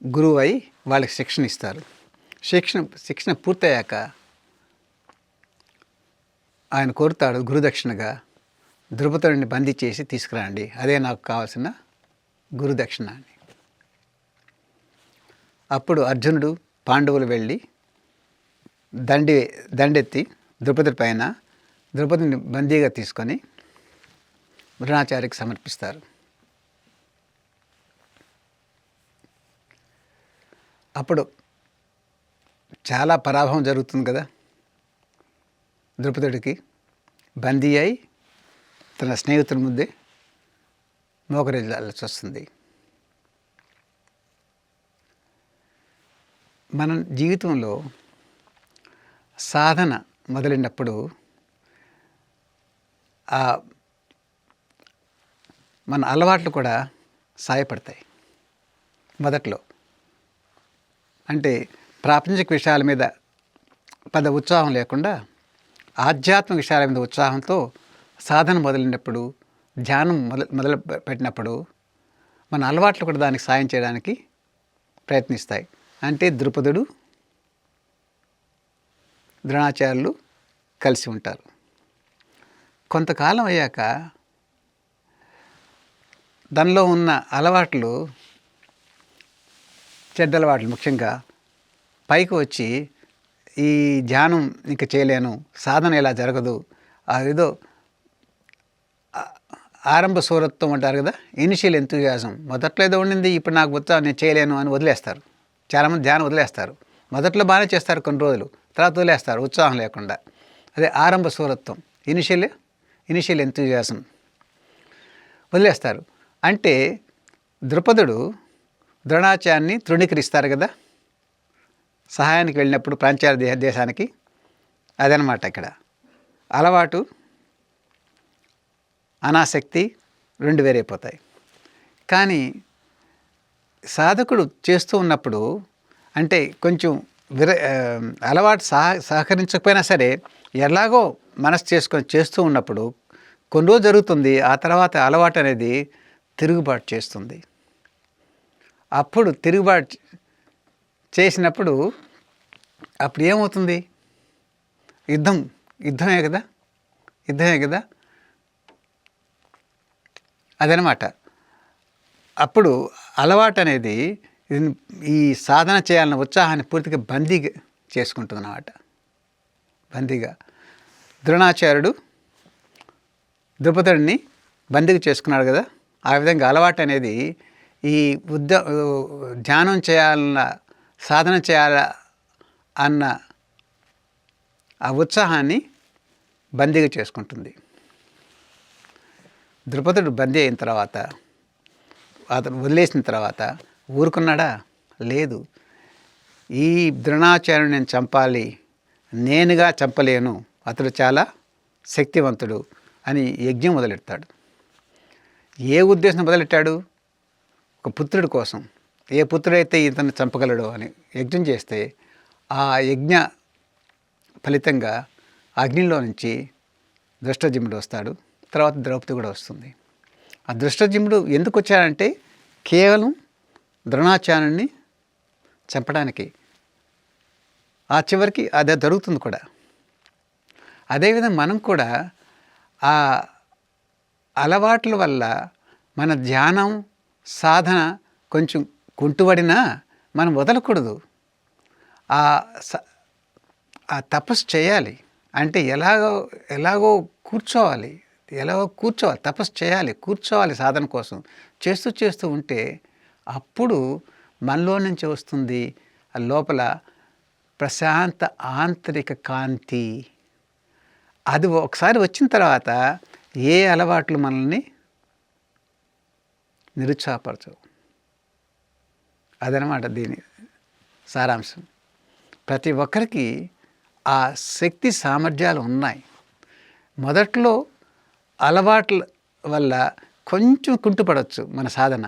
గురువు అయి వాళ్ళకి శిక్షణ ఇస్తారు. శిక్షణ పూర్తయ్యాక ఆయన కోరుతాడు గురుదక్షిణగా, ద్రుపదుడిని బందీ చేసి తీసుకురండి, అదే నాకు కావాల్సిన గురుదక్షిణ అని. అప్పుడు అర్జునుడు పాండవులు వెళ్ళి దండెత్తి ద్రుపదుడి పైన ద్రుపదుని బందీగా తీసుకొని ద్రోణాచార్యకి సమర్పిస్తారు. అప్పుడు చాలా పరాభవం జరుగుతుంది కదా. ద్రుపదుడికి బందీ అయి తన స్నేహితుల ముందే మోకరిల్లాల్సి వస్తుంది. మన జీవితంలో సాధన మొదలైనప్పుడు మన అలవాట్లు కూడా సాయపడతాయి. మొదట్లో అంటే ప్రాపంచిక విషయాల మీద పెద్ద ఉత్సాహం లేకుండా ఆధ్యాత్మిక విషయాల మీద ఉత్సాహంతో సాధన మొదలైనప్పుడు, ధ్యానం మొదలు పెట్టినప్పుడు మన అలవాట్లు కూడా దానికి సాయం చేయడానికి ప్రయత్నిస్తాయి. అంటే ద్రుపదుడు, ద్రోణాచార్యులు కలిసి ఉంటారు. కొంతకాలం అయ్యాక దానిలో ఉన్న అలవాట్లు, చెడ్డ అలవాట్లు ముఖ్యంగా పైకి వచ్చి ఈ ధ్యానం ఇంక చేయలేను, సాధన ఇలా జరగదు, అదేదో ఆరంభ సూరత్వం అంటారు కదా, ఇనిషియల్ ఎంతూజియాజం, మొదట్లో ఏదో ఉండింది, ఇప్పుడు నాకు ఉత్సాహం, నేను చేయలేను అని వదిలేస్తారు. చాలామంది ధ్యానం వదిలేస్తారు. మొదట్లో బాగానే చేస్తారు కొన్ని రోజులు, తర్వాత వదిలేస్తారు ఉత్సాహం లేకుండా. అదే ఆరంభ సూరత్వం, ఇనిషియల్ ఎంతూజియాజం వదిలేస్తారు. అంటే ద్రుపదుడు ద్రోణాచార్యుని తృణీకరిస్తారు కదా సహాయానికి వెళ్ళినప్పుడు పాంచాల దేశానికి. అదనమాట ఇక్కడ అలవాటు, అనాసక్తి రెండు వేరైపోతాయి. కానీ సాధకుడు చేస్తూ ఉన్నప్పుడు, అంటే కొంచెం అలవాటు సహకరించకపోయినా సరే ఎలాగో మనసు చేసుకొని చేస్తూ ఉన్నప్పుడు కొన్ని రోజు జరుగుతుంది. ఆ తర్వాత అలవాటు అనేది తిరుగుబాటు చేస్తుంది. అప్పుడు తిరుగుబాటు చేసినప్పుడు అప్పుడు ఏమవుతుంది? యుద్ధమే కదా. అదనమాట. అప్పుడు అలవాటు అనేది ఈ సాధన చేయాలన్న ఉత్సాహాన్ని పూర్తిగా బందీ చేసుకుంటుంది అన్నమాట. బందీగా ద్రోణాచార్యుడు ద్రుపదుడిని బందీగా చేసుకున్నాడు కదా. ఆ విధంగా అలవాటు అనేది ఈ ధ్యానం చేయాలన్న, సాధన చేయాల అన్న ఆ ఉత్సాహాన్ని బందీగా చేసుకుంటుంది. ద్రుపదుడు బందీ అయిన తర్వాత, అతను వదిలేసిన తర్వాత ఊరుకున్నాడా? లేదు. ఈ ద్రోణాచార్యుని నేను చంపాలి, నేనుగా చంపలేను, అతడు చాలా శక్తివంతుడు అని యజ్ఞం మొదలెడతాడు. ఏ ఉద్దేశం మొదలెట్టాడు? ఒక పుత్రుడి కోసం. ఏ పుత్రుడైతే ఇతన్ని చంపగలడో అని యజ్ఞం చేస్తే ఆ యజ్ఞ ఫలితంగా అగ్నిలో నుంచి దృష్టజిమ్ముడు వస్తాడు. తర్వాత ద్రౌపది కూడా వస్తుంది. ఆ దృష్టజిమ్ముడు ఎందుకు వచ్చాడంటే కేవలం ద్రోణాచార్యుని చంపడానికి. ఆ చివరికి అదే జరుగుతుంది కూడా. అదేవిధంగా మనం కూడా ఆ అలవాట్ల వల్ల మన ధ్యానం, సాధన కొంచెం కుంటుపడినా మనం వదలకూడదు. ఆ తపస్సు చేయాలి. అంటే ఎలాగో కూర్చోవాలి, తపస్సు చేయాలి, కూర్చోవాలి సాధన కోసం. చేస్తూ ఉంటే అప్పుడు మనలో నుంచి వస్తుంది ఆ లోపల ప్రశాంత ఆంతరిక కాంతి. అది ఒకసారి వచ్చిన తర్వాత ఏ అలవాట్లు మనల్ని నిరుత్సాహపరచవు. అదనమాట దీని సారాంశం. ప్రతి ఒక్కరికి ఆ శక్తి సామర్థ్యాలు ఉన్నాయి. మొదట్లో అలవాట్ల వల్ల కొంచెం కుంటుపడవచ్చు మన సాధన.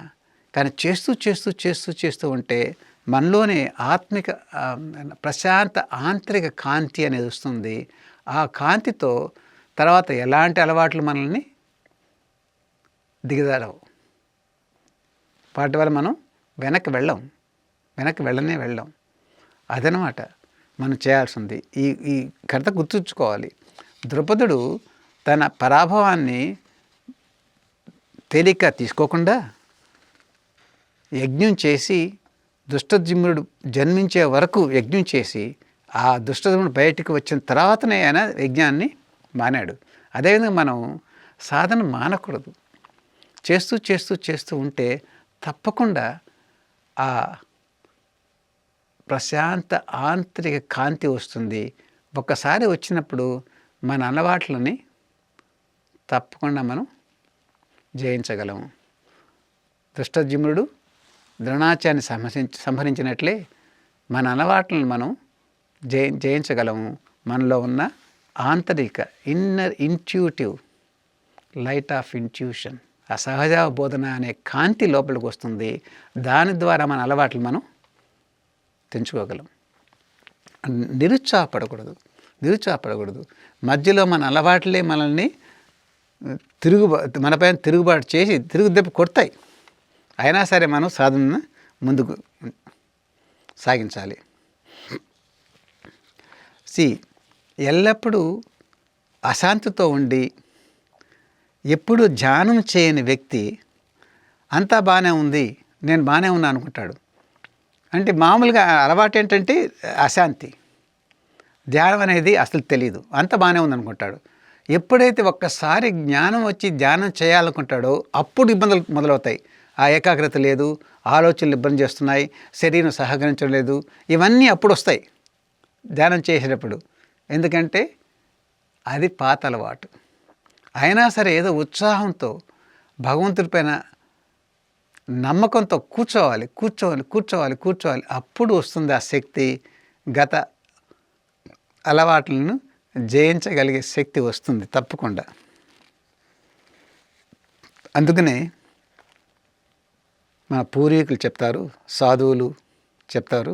కానీ చేస్తూ ఉంటే మనలోనే ఆత్మిక ప్రశాంత ఆంతరిక కాంతి అనేది వస్తుంది. ఆ కాంతితో తర్వాత ఎలాంటి అలవాట్లు మనల్ని దిగజారవు. వాటి వల్ల మనం వెనక్కి వెళ్ళం. అదనమాట మనం చేయాల్సింది. ఈ కథ గుర్తుంచుకోవాలి. ద్రుపదుడు తన పరాభవాన్ని తేలిక తీసుకోకుండా యజ్ఞం చేసి దుష్టజిమ్ముడు జన్మించే వరకు యజ్ఞం చేసి ఆ దుష్టజిమ్ముడు బయటికి వచ్చిన తర్వాతనే ఆయన యజ్ఞాన్ని మానాడు. అదేవిధంగా మనం సాధన మానకూడదు. చేస్తూ ఉంటే తప్పకుండా ఆ ప్రశాంత ఆంతరిక కాంతి వస్తుంది. ఒక్కసారి వచ్చినప్పుడు మన అలవాట్లని తప్పకుండా మనం జయించగలము. దుష్టజిమ్ముడు ద్రోణాచార్యని సంహరించినట్లే మన అలవాట్లను మనం జయించగలము. మనలో ఉన్న ఆంతరిక inner intuitive light of intuition, ఆ సహజ బోధన అనే కాంతి లోపలికి వస్తుంది. దాని ద్వారా మన అలవాట్లు మనం తెంచుకోగలం. నిరుత్సాహపడకూడదు. మధ్యలో మన అలవాట్లే మనల్ని మనపైన తిరుగుబాటు చేసి తిరుగుదెబ్బ కొడతాయి. అయినా సరే మనం సాధనను ముందుకు సాగించాలి. ఎల్లప్పుడూ అశాంతితో ఉండి ఎప్పుడు ధ్యానం చేయని వ్యక్తి అంతా బాగానే ఉంది, నేను బాగానే ఉన్నా అనుకుంటాడు. అంటే మామూలుగా అలవాటు ఏంటంటే అశాంతి. ధ్యానం అనేది అసలు తెలియదు, అంత బాగానే ఉందనుకుంటాడు. ఎప్పుడైతే ఒక్కసారి జ్ఞానం వచ్చి ధ్యానం చేయాలనుకుంటాడో అప్పుడు ఇబ్బందులు మొదలవుతాయి. ఆ ఏకాగ్రత లేదు, ఆలోచనలు ఇబ్బంది చేస్తున్నాయి, శరీరం సహకరించడం లేదు, ఇవన్నీ అప్పుడు వస్తాయి ధ్యానం చేసేటప్పుడు. ఎందుకంటే అది పాత అలవాటు. అయినా సరే ఏదో ఉత్సాహంతో భగవంతుడిపైన నమ్మకంతో కూర్చోవాలి. అప్పుడు వస్తుంది ఆ శక్తి. గత అలవాట్లను జయించగలిగే శక్తి వస్తుంది తప్పకుండా. అందుకనే మన పూర్వీకులు చెప్తారు, సాధువులు చెప్తారు,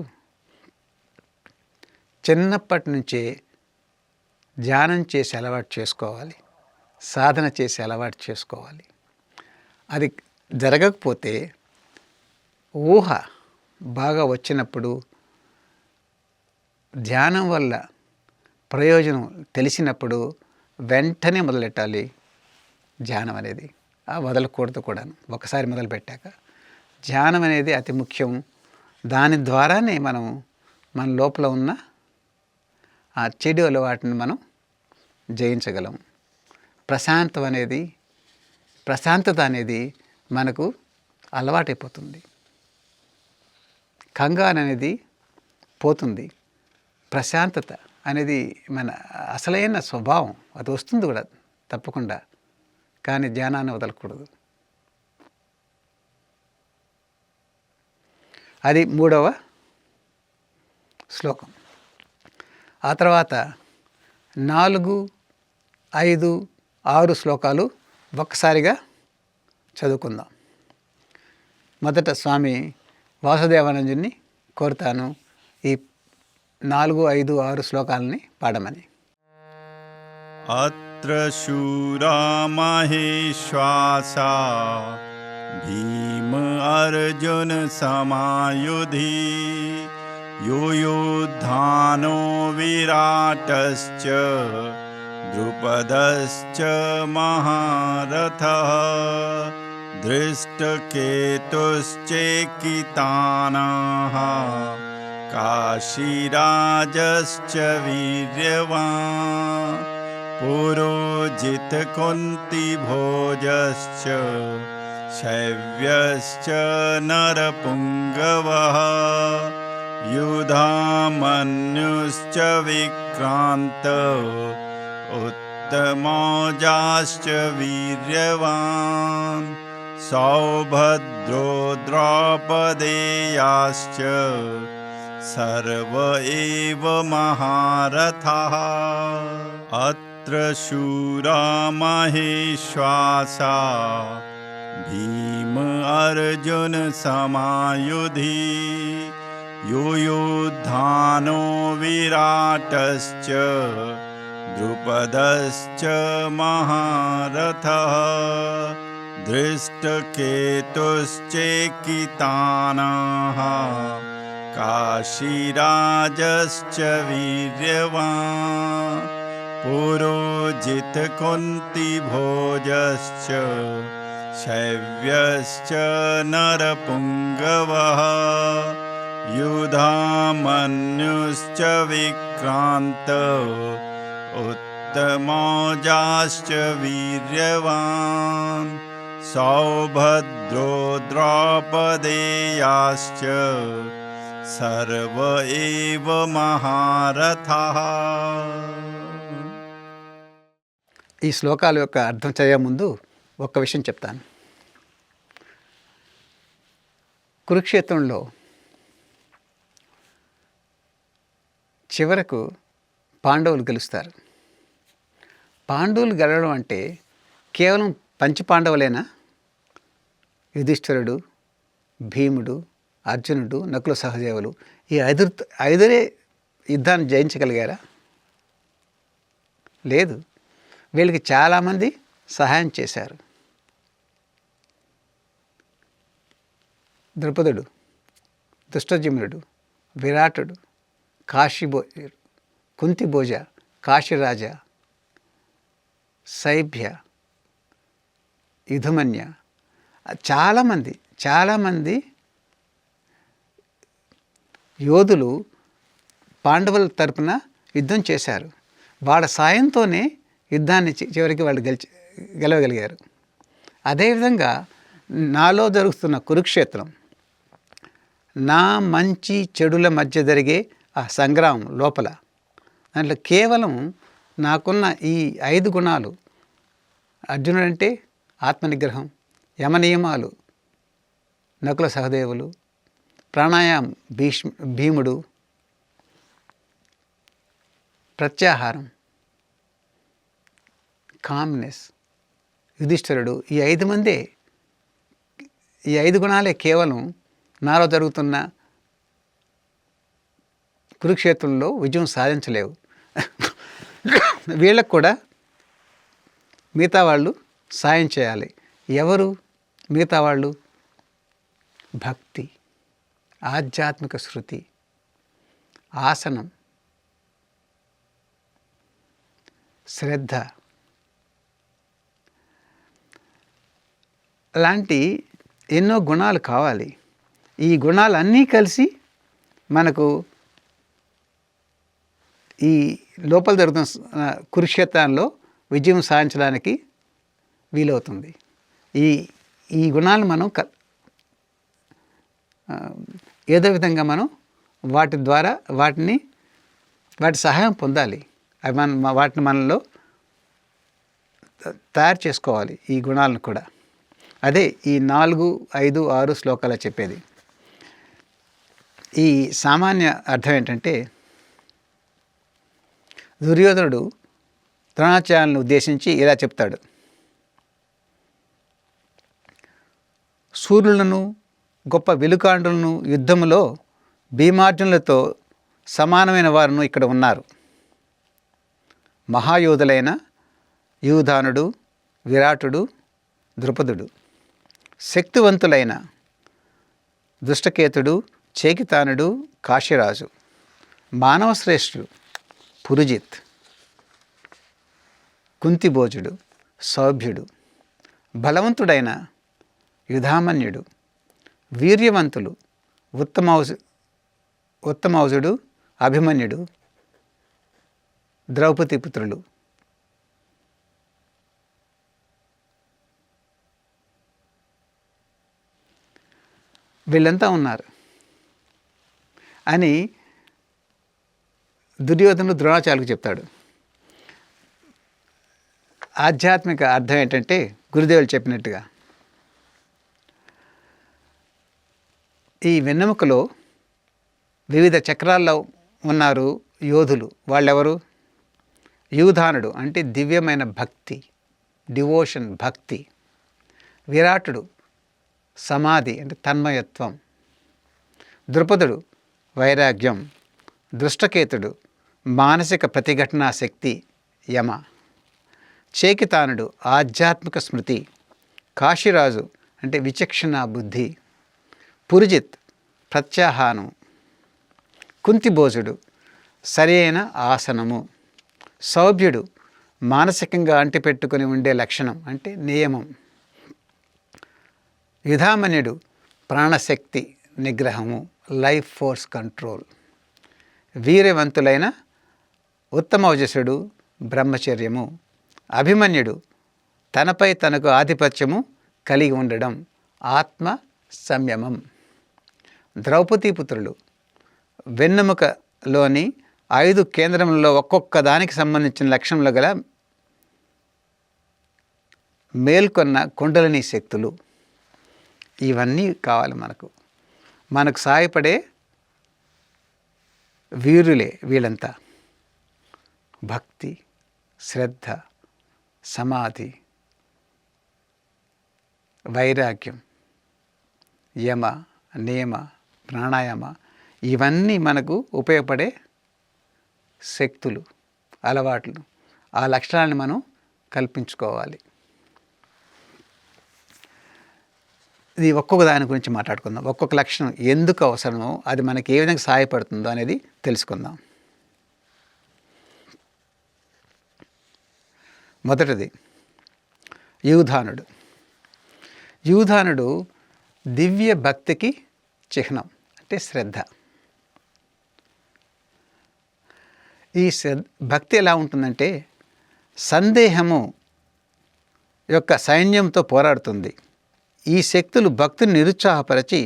చిన్నప్పటి నుంచే ధ్యానం చేసి అలవాటు చేసుకోవాలి, సాధన చేసి అలవాటు చేసుకోవాలి. అది జరగకపోతే ఊహ బాగా వచ్చినప్పుడు ధ్యానం వల్ల ప్రయోజనం తెలిసినప్పుడు వెంటనే మొదలెట్టాలి ధ్యానం అనేది. వదలకూడదు కూడాను. ఒకసారి మొదలుపెట్టాక ధ్యానం అనేది అతి ముఖ్యం. దాని ద్వారానే మనం మన లోపల ఉన్న ఆ చెడు అలవాటిని మనం జయించగలం. ప్రశాంతత అనేది మనకు అలవాటైపోతుంది. కంగారు అనేది పోతుంది. ప్రశాంతత అనేది మన అసలైన స్వభావం. అది వస్తుంది కూడా తప్పకుండా. కానీ ధ్యానాన్ని వదలకూడదు. అది 3వ శ్లోకం. ఆ తర్వాత 4, 5, 6 శ్లోకాలు ఒక్కసారిగా చదువుకుందాం. మొదట స్వామి వాసుదేవానందుని కోరుతాను ఈ 4, 5, 6 శ్లోకాలని పాడమని. అత్ర శూరా మహేశ్వాసా భీమ అర్జున సమాయుధి యుయుద్ధానో విరాటశ్చ ద్రుపదశ్చ మహారథః దృష్టకేతుశ్చేకితానః కాశీరాజశ్చ వీర్యవాన్ పురోజితకుంతిభోజశ్చ శైవ్యశ్చ నరపుంగవః युधामन्युश्च विक्रान्त उत्तमौजाश्च वीर्यवान् सौभद्रो द्रौपदेयाश्च सर्व एव महारथाः अत्र शूरा महेश्वासा भीम अर्जुन समायुधि युयुधानो विराटश्च द्रुपदश्च महारथः धृष्टकेतुश्चेकितानः काशीराजश्च वीर्यवान् पुरोजितकुन्तिभोजश्च शैव्यश्च नरपुङ्गवः युधामन्युश्च विक्रान्त उत्तमौजाश्च वीर्यवान् सौभद्रो द्रौपदेयाश्च सर्व एव महारथाः. ఈ శ్లోకాల యొక్క అర్థం చదివే ముందు ఒక్క విషయం చెప్తాను. కురుక్షేత్రంలో చివరకు పాండవులు గెలుస్తారు. పాండవులు గెలవడం అంటే కేవలం పంచపాండవులేనా? యుధిష్ఠిరుడు, భీముడు, అర్జునుడు, నకుల సహదేవులు ఈ ఐదురే యుద్ధాన్ని జయించగలిగారా? లేదు. వీళ్ళకి చాలామంది సహాయం చేశారు. ద్రుపదుడు, దుష్టజిమ్నుడు, విరాటుడు, కుంతిభోజ, కాశీరాజ, శైభ్య, యుధమన్య చాలామంది యోధులు పాండవుల తరపున యుద్ధం చేశారు. వాళ్ళ సాయంతోనే యుద్ధాన్ని చివరికి వాళ్ళు గెలవగలిగారు. అదేవిధంగా నాలో జరుగుతున్న కురుక్షేత్రం నా మంచి చెడుల మధ్య జరిగే ఆ సంగ్రామం లోపల దాంట్లో కేవలం నాకున్న ఈ 5 గుణాలు, అర్జునుడంటే ఆత్మనిగ్రహం, యమనియమాలు నకుల సహదేవులు, ప్రాణాయామం భీముడు, ప్రత్యాహారం కామ్నెస్ యుధిష్ఠిరుడు, ఈ 5 మందే, ఈ 5 గుణాలే కేవలం నాలో జరుగుతున్న కురుక్షేత్రంలో విజయం సాధించలేవు. వీళ్ళకు కూడా మిగతా వాళ్ళు సాయం చేయాలి. ఎవరు మిగతా వాళ్ళు? భక్తి, ఆధ్యాత్మిక శృతి, ఆసనం, శ్రద్ధ లాంటి ఎన్నో గుణాలు కావాలి. ఈ గుణాలన్నీ కలిసి మనకు ఈ లోపల జరుగుతున్న కురుక్షేత్రంలో విజయం సాధించడానికి వీలవుతుంది. ఈ గుణాలు మనం ఏదో విధంగా మనం వాటి సహాయం పొందాలి. అవి వాటిని మనలో తయారు చేసుకోవాలి. ఈ గుణాలను కూడా అదే ఈ 4, 5, 6 శ్లోకాలు చెప్పేది. ఈ సామాన్య అర్థం ఏంటంటే, దుర్యోధనుడు ద్రోణాచార్యులను ఉద్దేశించి ఇలా చెప్తాడు: సూర్యులను గొప్ప విలుకాండులను యుద్ధములో భీమార్జునులతో సమానమైన వారును ఇక్కడ ఉన్నారు. మహాయోధులైన యూధానుడు, విరాటుడు, ద్రుపదుడు, శక్తివంతులైన దుష్టకేతుడు, చేకితానుడు, కాశీరాజు, మానవశ్రేష్ఠుడు పురుజిత్, కుంతిభోజుడు, సౌభ్యుడు, బలవంతుడైన యుధామన్యుడు, వీర్యవంతులు ఉత్తమౌజుడు, అభిమన్యుడు, ద్రౌపది పుత్రులు. వీళ్ళంతా ఉన్నారు. అని దుర్యోధనుడు ద్రోణాచార్యులకు చెప్తాడు. ఆధ్యాత్మిక అర్థం ఏంటంటే గురుదేవులు చెప్పినట్టుగా ఈ వెన్నెముకలో వివిధ చక్రాల్లో ఉన్నారు యోధులు. వాళ్ళెవరు? యూధానుడు అంటే దివ్యమైన భక్తి, డివోషన్, భక్తి. విరాటుడు సమాధి అంటే తన్మయత్వం. ద్రుపదుడు వైరాగ్యం. దృష్టకేతుడు మానసిక ప్రతిఘటనా శక్తి, యమ. చేకితానుడు ఆధ్యాత్మిక స్మృతి. కాశీరాజు అంటే విచక్షణ బుద్ధి. పురుజిత్ ప్రత్యాహానం. కుంతిభోజుడు సరైన ఆసనము. సౌభ్యుడు మానసికంగా అంటిపెట్టుకుని ఉండే లక్షణం అంటే నియమం. యుధామన్యుడు ప్రాణశక్తి నిగ్రహము, లైఫ్ ఫోర్స్ కంట్రోల్. వీర్యవంతులైన ఉత్తమౌజసుడు బ్రహ్మచర్యము. అభిమన్యుడు తనపై తనకు ఆధిపత్యము కలిగి ఉండడం, ఆత్మ సంయమం. ద్రౌపదీపుత్రులు వెన్నెముకలోని 5 కేంద్రములలో ఒక్కొక్క దానికి సంబంధించిన లక్షణంలో గల మేల్కొన్న కుండలిని శక్తులు. ఇవన్నీ కావాలి మనకు సాయపడే వీరులే వీళ్ళంతా. భక్తి, శ్రద్ధ, సమాధి, వైరాగ్యం, యమ, నియమ, ప్రాణాయామ, ఇవన్నీ మనకు ఉపయోగపడే శక్తులు, అలవాట్లు. ఆ లక్షణాలను మనం కల్పించుకోవాలి. ఇది ఒక్కొక్క దాని గురించి మాట్లాడుకుందాం. ఒక్కొక్క లక్షణం ఎందుకు అవసరమో, అది మనకి ఏ విధంగా సహాయపడుతుందో అనేది తెలుసుకుందాం. మొదటిది యూధానుడు. యూధానుడు దివ్య భక్తికి చిహ్నం అంటే శ్రద్ధ. ఈ భక్తి ఎలా ఉంటుందంటే సందేహము యొక్క సైన్యంతో పోరాడుతుంది. ఈ శక్తులు భక్తుని నిరుత్సాహపరిచి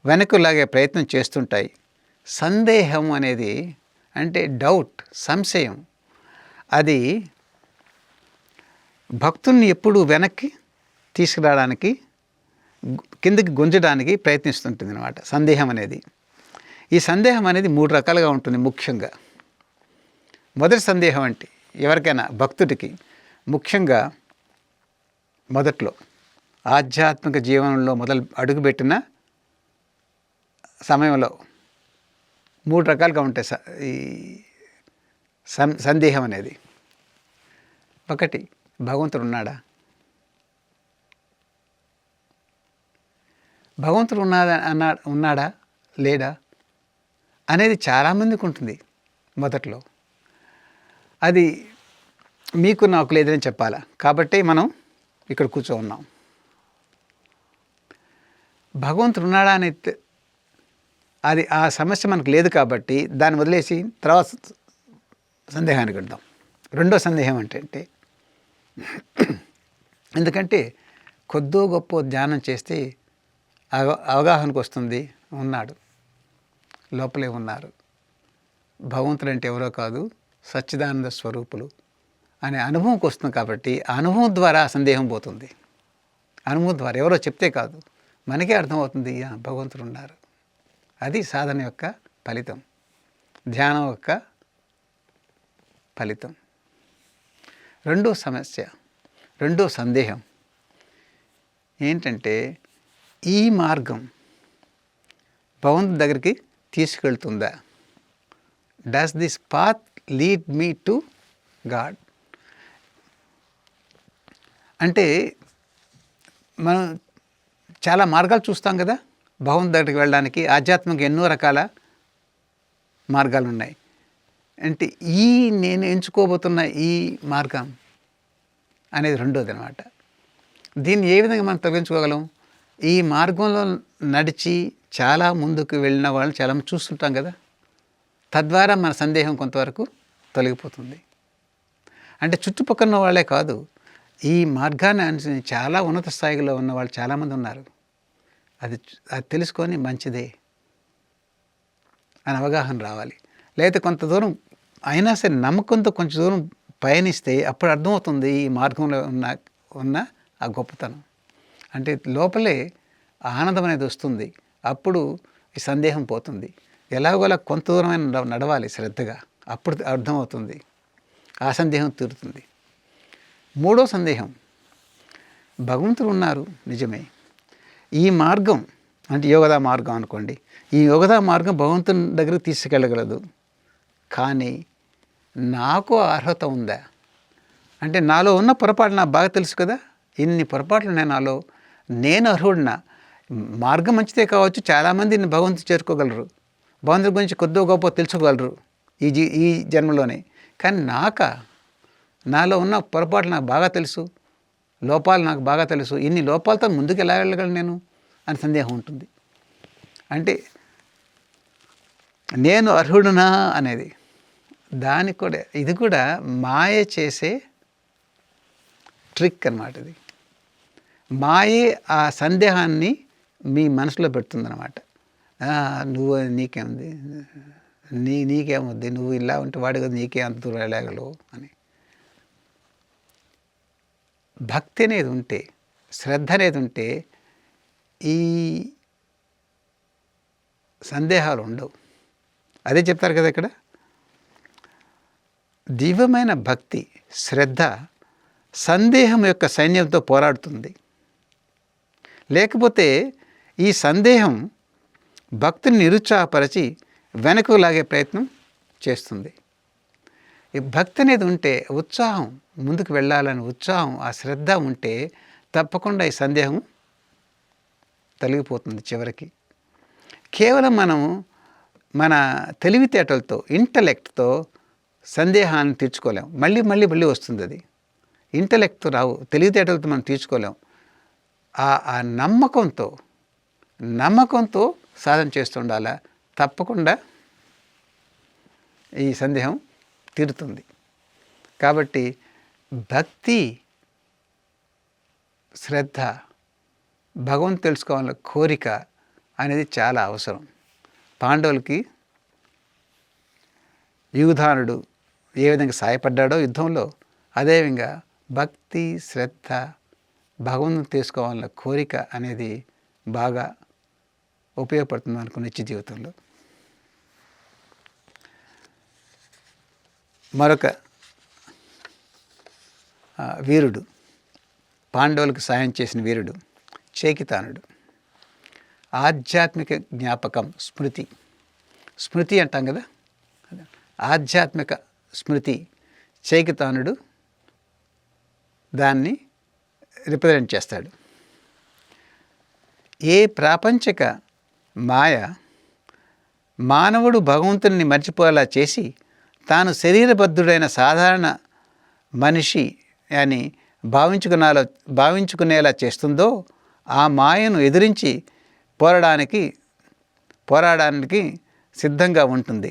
వెనక్కు లాగే ప్రయత్నం చేస్తుంటాయి. సందేహం అనేది అంటే డౌట్, సంశయం, అది భక్తుల్ని ఎప్పుడు వెనక్కి తీసుకురావడానికి, కిందకి గుంజడానికి ప్రయత్నిస్తుంటుంది అన్నమాట సందేహం అనేది. ఈ సందేహం అనేది 3 రకాలుగా ఉంటుంది. ముఖ్యంగా మొదటి సందేహం అంటే ఎవరికైనా భక్తుడికి ముఖ్యంగా మొదట్లో ఆధ్యాత్మిక జీవనంలో అడుగుపెట్టిన సమయంలో 3 రకాలుగా ఉంటాయి ఈ సందేహం అనేది. ఒకటి, భగవంతుడు ఉన్నాడా? భగవంతుడు ఉన్నాడా లేడా అనేది చాలామందికి ఉంటుంది మొదట్లో. అది మీకు నాకు లేదని చెప్పాలా, కాబట్టి మనం ఇక్కడ కూర్చోన్నాం. భగవంతుడు ఉన్నాడా అని అది ఆ సమస్య మనకు లేదు కాబట్టి దాన్ని వదిలేసి తర్వాత సందేహానికి వెళ్దాం. రెండో సందేహం అంటే ఎందుకంటే కొద్దో గొప్ప ధ్యానం చేస్తే అవగాహనకు వస్తుంది, ఉన్నాడు, లోపలే ఉన్నారు, భగవంతుడు అంటే ఎవరో కాదు, సచ్చిదానంద స్వరూపులు అనే అనుభవంకి వస్తుంది. కాబట్టి ఆ అనుభవం ద్వారా సందేహం పోతుంది. అనుభవం ద్వారా ఎవరో చెప్తే కాదు, మనకే అర్థమవుతుంది భగవంతుడు ఉన్నారు. అది సాధన యొక్క ఫలితం, ధ్యానం యొక్క ఫలితం. రెండో సందేహం ఏంటంటే ఈ మార్గం భగవంతుడి దగ్గరికి తీసుకెళ్తుందా? Does this path lead me to God? అంటే మనం చాలా మార్గాలు చూస్తాం కదా భగవంతుడి దగ్గరికి వెళ్ళడానికి. ఆధ్యాత్మిక ఎన్నో రకాల మార్గాలు ఉన్నాయి. అంటే నేను ఎంచుకోబోతున్న ఈ మార్గం అనేది రెండోది అనమాట. దీన్ని ఏ విధంగా మనం తగ్గించుకోగలం? ఈ మార్గంలో నడిచి చాలా ముందుకు వెళ్ళిన వాళ్ళని చాలామంది చూస్తుంటాం కదా. తద్వారా మన సందేహం కొంతవరకు తొలగిపోతుంది. అంటే చుట్టుపక్కల వాళ్ళే కాదు, ఈ మార్గాన్ని అనుసరించి చాలా ఉన్నత స్థాయిలో ఉన్న వాళ్ళు చాలామంది ఉన్నారు. అది తెలుసుకొని మంచిదే అని అవగాహన రావాలి. లేకపోతే కొంత దూరం అయినా సరే నమ్మకంతో కొంచెం దూరం పయనిస్తే అప్పుడు అర్థమవుతుంది ఈ మార్గంలో ఉన్న ఆ గొప్పతనం. అంటే లోపలే ఆనందం అనేది వస్తుంది. అప్పుడు ఈ సందేహం పోతుంది. ఎలాగోలా కొంత దూరమైన నడవాలి శ్రద్ధగా, అప్పుడు అర్థమవుతుంది, ఆ సందేహం తీరుతుంది. మూడో సందేహం, భగవంతుడు ఉన్నారు నిజమే, ఈ మార్గం అంటే యోగదా మార్గం అనుకోండి, ఈ యోగదా మార్గం భగవంతుని దగ్గరికి తీసుకెళ్ళగలదు, కానీ నాకు అర్హత ఉందా? అంటే నాలో ఉన్న పొరపాట్లు నాకు బాగా తెలుసు కదా, ఇన్ని పొరపాట్లు ఉన్నాయి నాలో, నేను అర్హుడినా? మార్గం మంచిదే కావచ్చు, చాలామంది భగవంతుడు చేరుకోగలరు, భగవంతుడి గురించి కొద్దిగా గొప్ప తెలుసుకోగలరు ఈ జన్మలోనే, కానీ నాలో ఉన్న పొరపాట్లు నాకు బాగా తెలుసు, లోపాలు నాకు బాగా తెలుసు, ఇన్ని లోపాలతో ముందుకు ఎలా వెళ్ళగలను నేను అని సందేహం ఉంటుంది. అంటే నేను అర్హుడునా అనేది దానికి కూడా ఇది కూడా మాయ చేసే ట్రిక్ అన్నమాట. ఇది మాయే ఆ సందేహాన్ని మీ మనసులో పెడుతుందన్నమాట. నువ్వు నీకేముంది, నీకేముంది, నువ్వు ఇలా ఉంటే వాడు కదా, నీకే అంత దూరం వెళ్ళగలవు అని. భక్తి అనేది ఉంటే, శ్రద్ధ అనేది ఉంటే ఈ సందేహాలు ఉండవు. అదే చెప్తారు కదా ఇక్కడ, దివ్యమైన భక్తి శ్రద్ధ సందేహం యొక్క సైన్యంతో పోరాడుతుంది. లేకపోతే ఈ సందేహం భక్తిని నిరుత్సాహపరిచి వెనక్కు లాగే ప్రయత్నం చేస్తుంది. ఈ భక్తి అనేది ఉంటే, ఉత్సాహం, ముందుకు వెళ్ళాలని ఉత్సాహం, ఆ శ్రద్ధ ఉంటే తప్పకుండా ఈ సందేహం తొలగిపోతుంది చివరికి. కేవలం మనం మన తెలివితేటలతో, ఇంటలెక్ట్తో సందేహాన్ని తీర్చుకోలేం. మళ్ళీ మళ్ళీ మళ్ళీ వస్తుంది అది. ఇంటలెక్ట్తో రావు, తెలివితేటలతో మనం తీర్చుకోలేం. ఆ నమ్మకంతో సాధన చేస్తుండాలా, తప్పకుండా ఈ సందేహం తీరుతుంది. కాబట్టి భక్తి, శ్రద్ధ, భగవంతుని తెలుసుకోవాలన్న కోరిక అనేది చాలా అవసరం. పాండవులకి యుధానుడు ఏ విధంగా సాయపడ్డాడో యుద్ధంలో, అదేవిధంగా భక్తి, శ్రద్ధ, భగవంతుని తెలుసుకోవాలన్న కోరిక అనేది బాగా ఉపయోగపడుతుంది మనకు నిత్య జీవితంలో. మరొక వీరుడు, పాండవులకు సాయం చేసిన వీరుడు చేకితానుడు. ఆధ్యాత్మిక జ్ఞాపకం, స్మృతి అంటాం కదా, ఆధ్యాత్మిక స్మృతి చేకితానుడు దాన్ని రిప్రజెంట్ చేస్తాడు. ఏ ప్రాపంచిక మాయ మానవుడు భగవంతుని మర్చిపోయేలా చేసి తాను శరీరబద్ధుడైన సాధారణ మనిషి అని భావించుకునేలా చేస్తుందో, ఆ మాయను ఎదిరించి పోరాడడానికి సిద్ధంగా ఉంటుంది.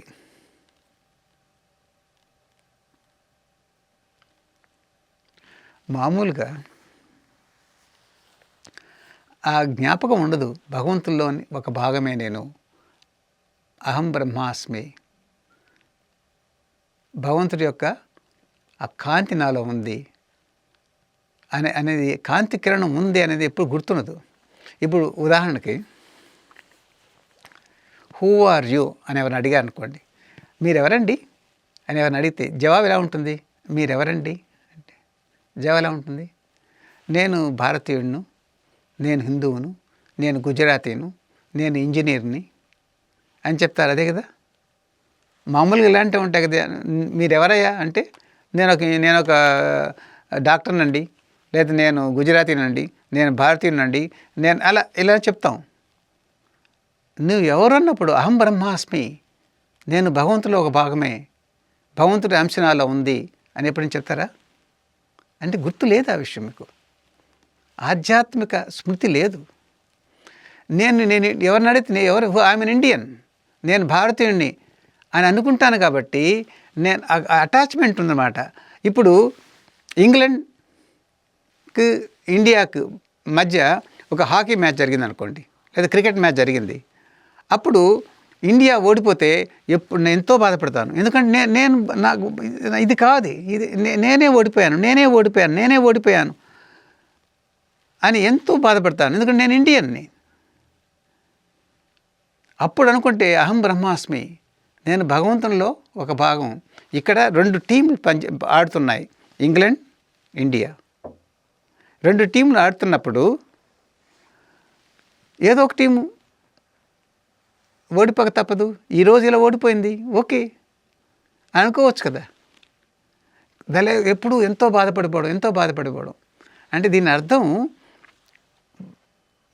మామూలుగా ఆ జ్ఞాపకం ఉండదు. భగవంతుల్లోని ఒక భాగమే నేను, అహం బ్రహ్మాస్మి, భగవంతుడి యొక్క ఆ కాంతి నాలో ఉంది అనేది, కాంతి కిరణం ఉంది అనేది ఎప్పుడు గుర్తుండదు. ఇప్పుడు ఉదాహరణకి, హూ ఆర్ యూ అని ఎవరిని అడిగారు అనుకోండి, మీరెవరండి అని ఎవరిని అడిగితే జవాబు ఎలా ఉంటుంది? మీరెవరండి అంటే జవాబు ఎలా ఉంటుంది? నేను భారతీయుడును, నేను హిందువును, నేను గుజరాతీను, నేను ఇంజనీర్ని అని చెప్తారు. అదే కదా మామూలుగా ఇలాంటివి ఉంటాయి కదా. మీరెవరయ్యా అంటే నేను ఒక డాక్టర్నండి, లేదా నేను గుజరాతీనండి, నేను భారతీయునండి, నేను ఇలా చెప్తాం. నువ్వు ఎవరన్నప్పుడు అహం బ్రహ్మాస్మి, నేను భగవంతులో ఒక భాగమే, భగవంతుడి అంశనాలో ఉంది అని ఎప్పుడైనా చెప్తారా? అంటే గుర్తు లేదు ఆ విషయం మీకు. ఆధ్యాత్మిక స్మృతి లేదు. నేను ఎవరిని అడిగితే ఐఎమ్ ఎన్ ఇండియన్, నేను భారతీయుడిని అని అనుకుంటాను. కాబట్టి నేను అటాచ్మెంట్ ఉందన్నమాట. ఇప్పుడు ఇంగ్లాండ్కి ఇండియాకు మధ్య ఒక హాకీ మ్యాచ్ జరిగింది అనుకోండి, లేదా క్రికెట్ మ్యాచ్ జరిగింది. అప్పుడు ఇండియా ఓడిపోతే ఎప్పుడు నేను ఎంతో బాధపడతాను. ఎందుకంటే నేను నాకు ఇది కాదు, ఇది నేనే ఓడిపోయాను అని ఎంతో బాధపడతాను. ఎందుకంటే నేను ఇండియన్ని. అప్పుడు అనుకుంటే అహం బ్రహ్మాస్మి, నేను భగవంతునిలో ఒక భాగం. ఇక్కడ 2 టీంలు ఆడుతున్నాయి, ఇంగ్లాండ్, ఇండియా. 2 టీంలు ఆడుతున్నప్పుడు ఏదో ఒక టీము ఓడిపోక తప్పదు. ఈరోజు ఇలా ఓడిపోయింది, ఓకే అనుకోవచ్చు కదా. ఎప్పుడు ఎంతో బాధపడిపోవడం అంటే దీని అర్థం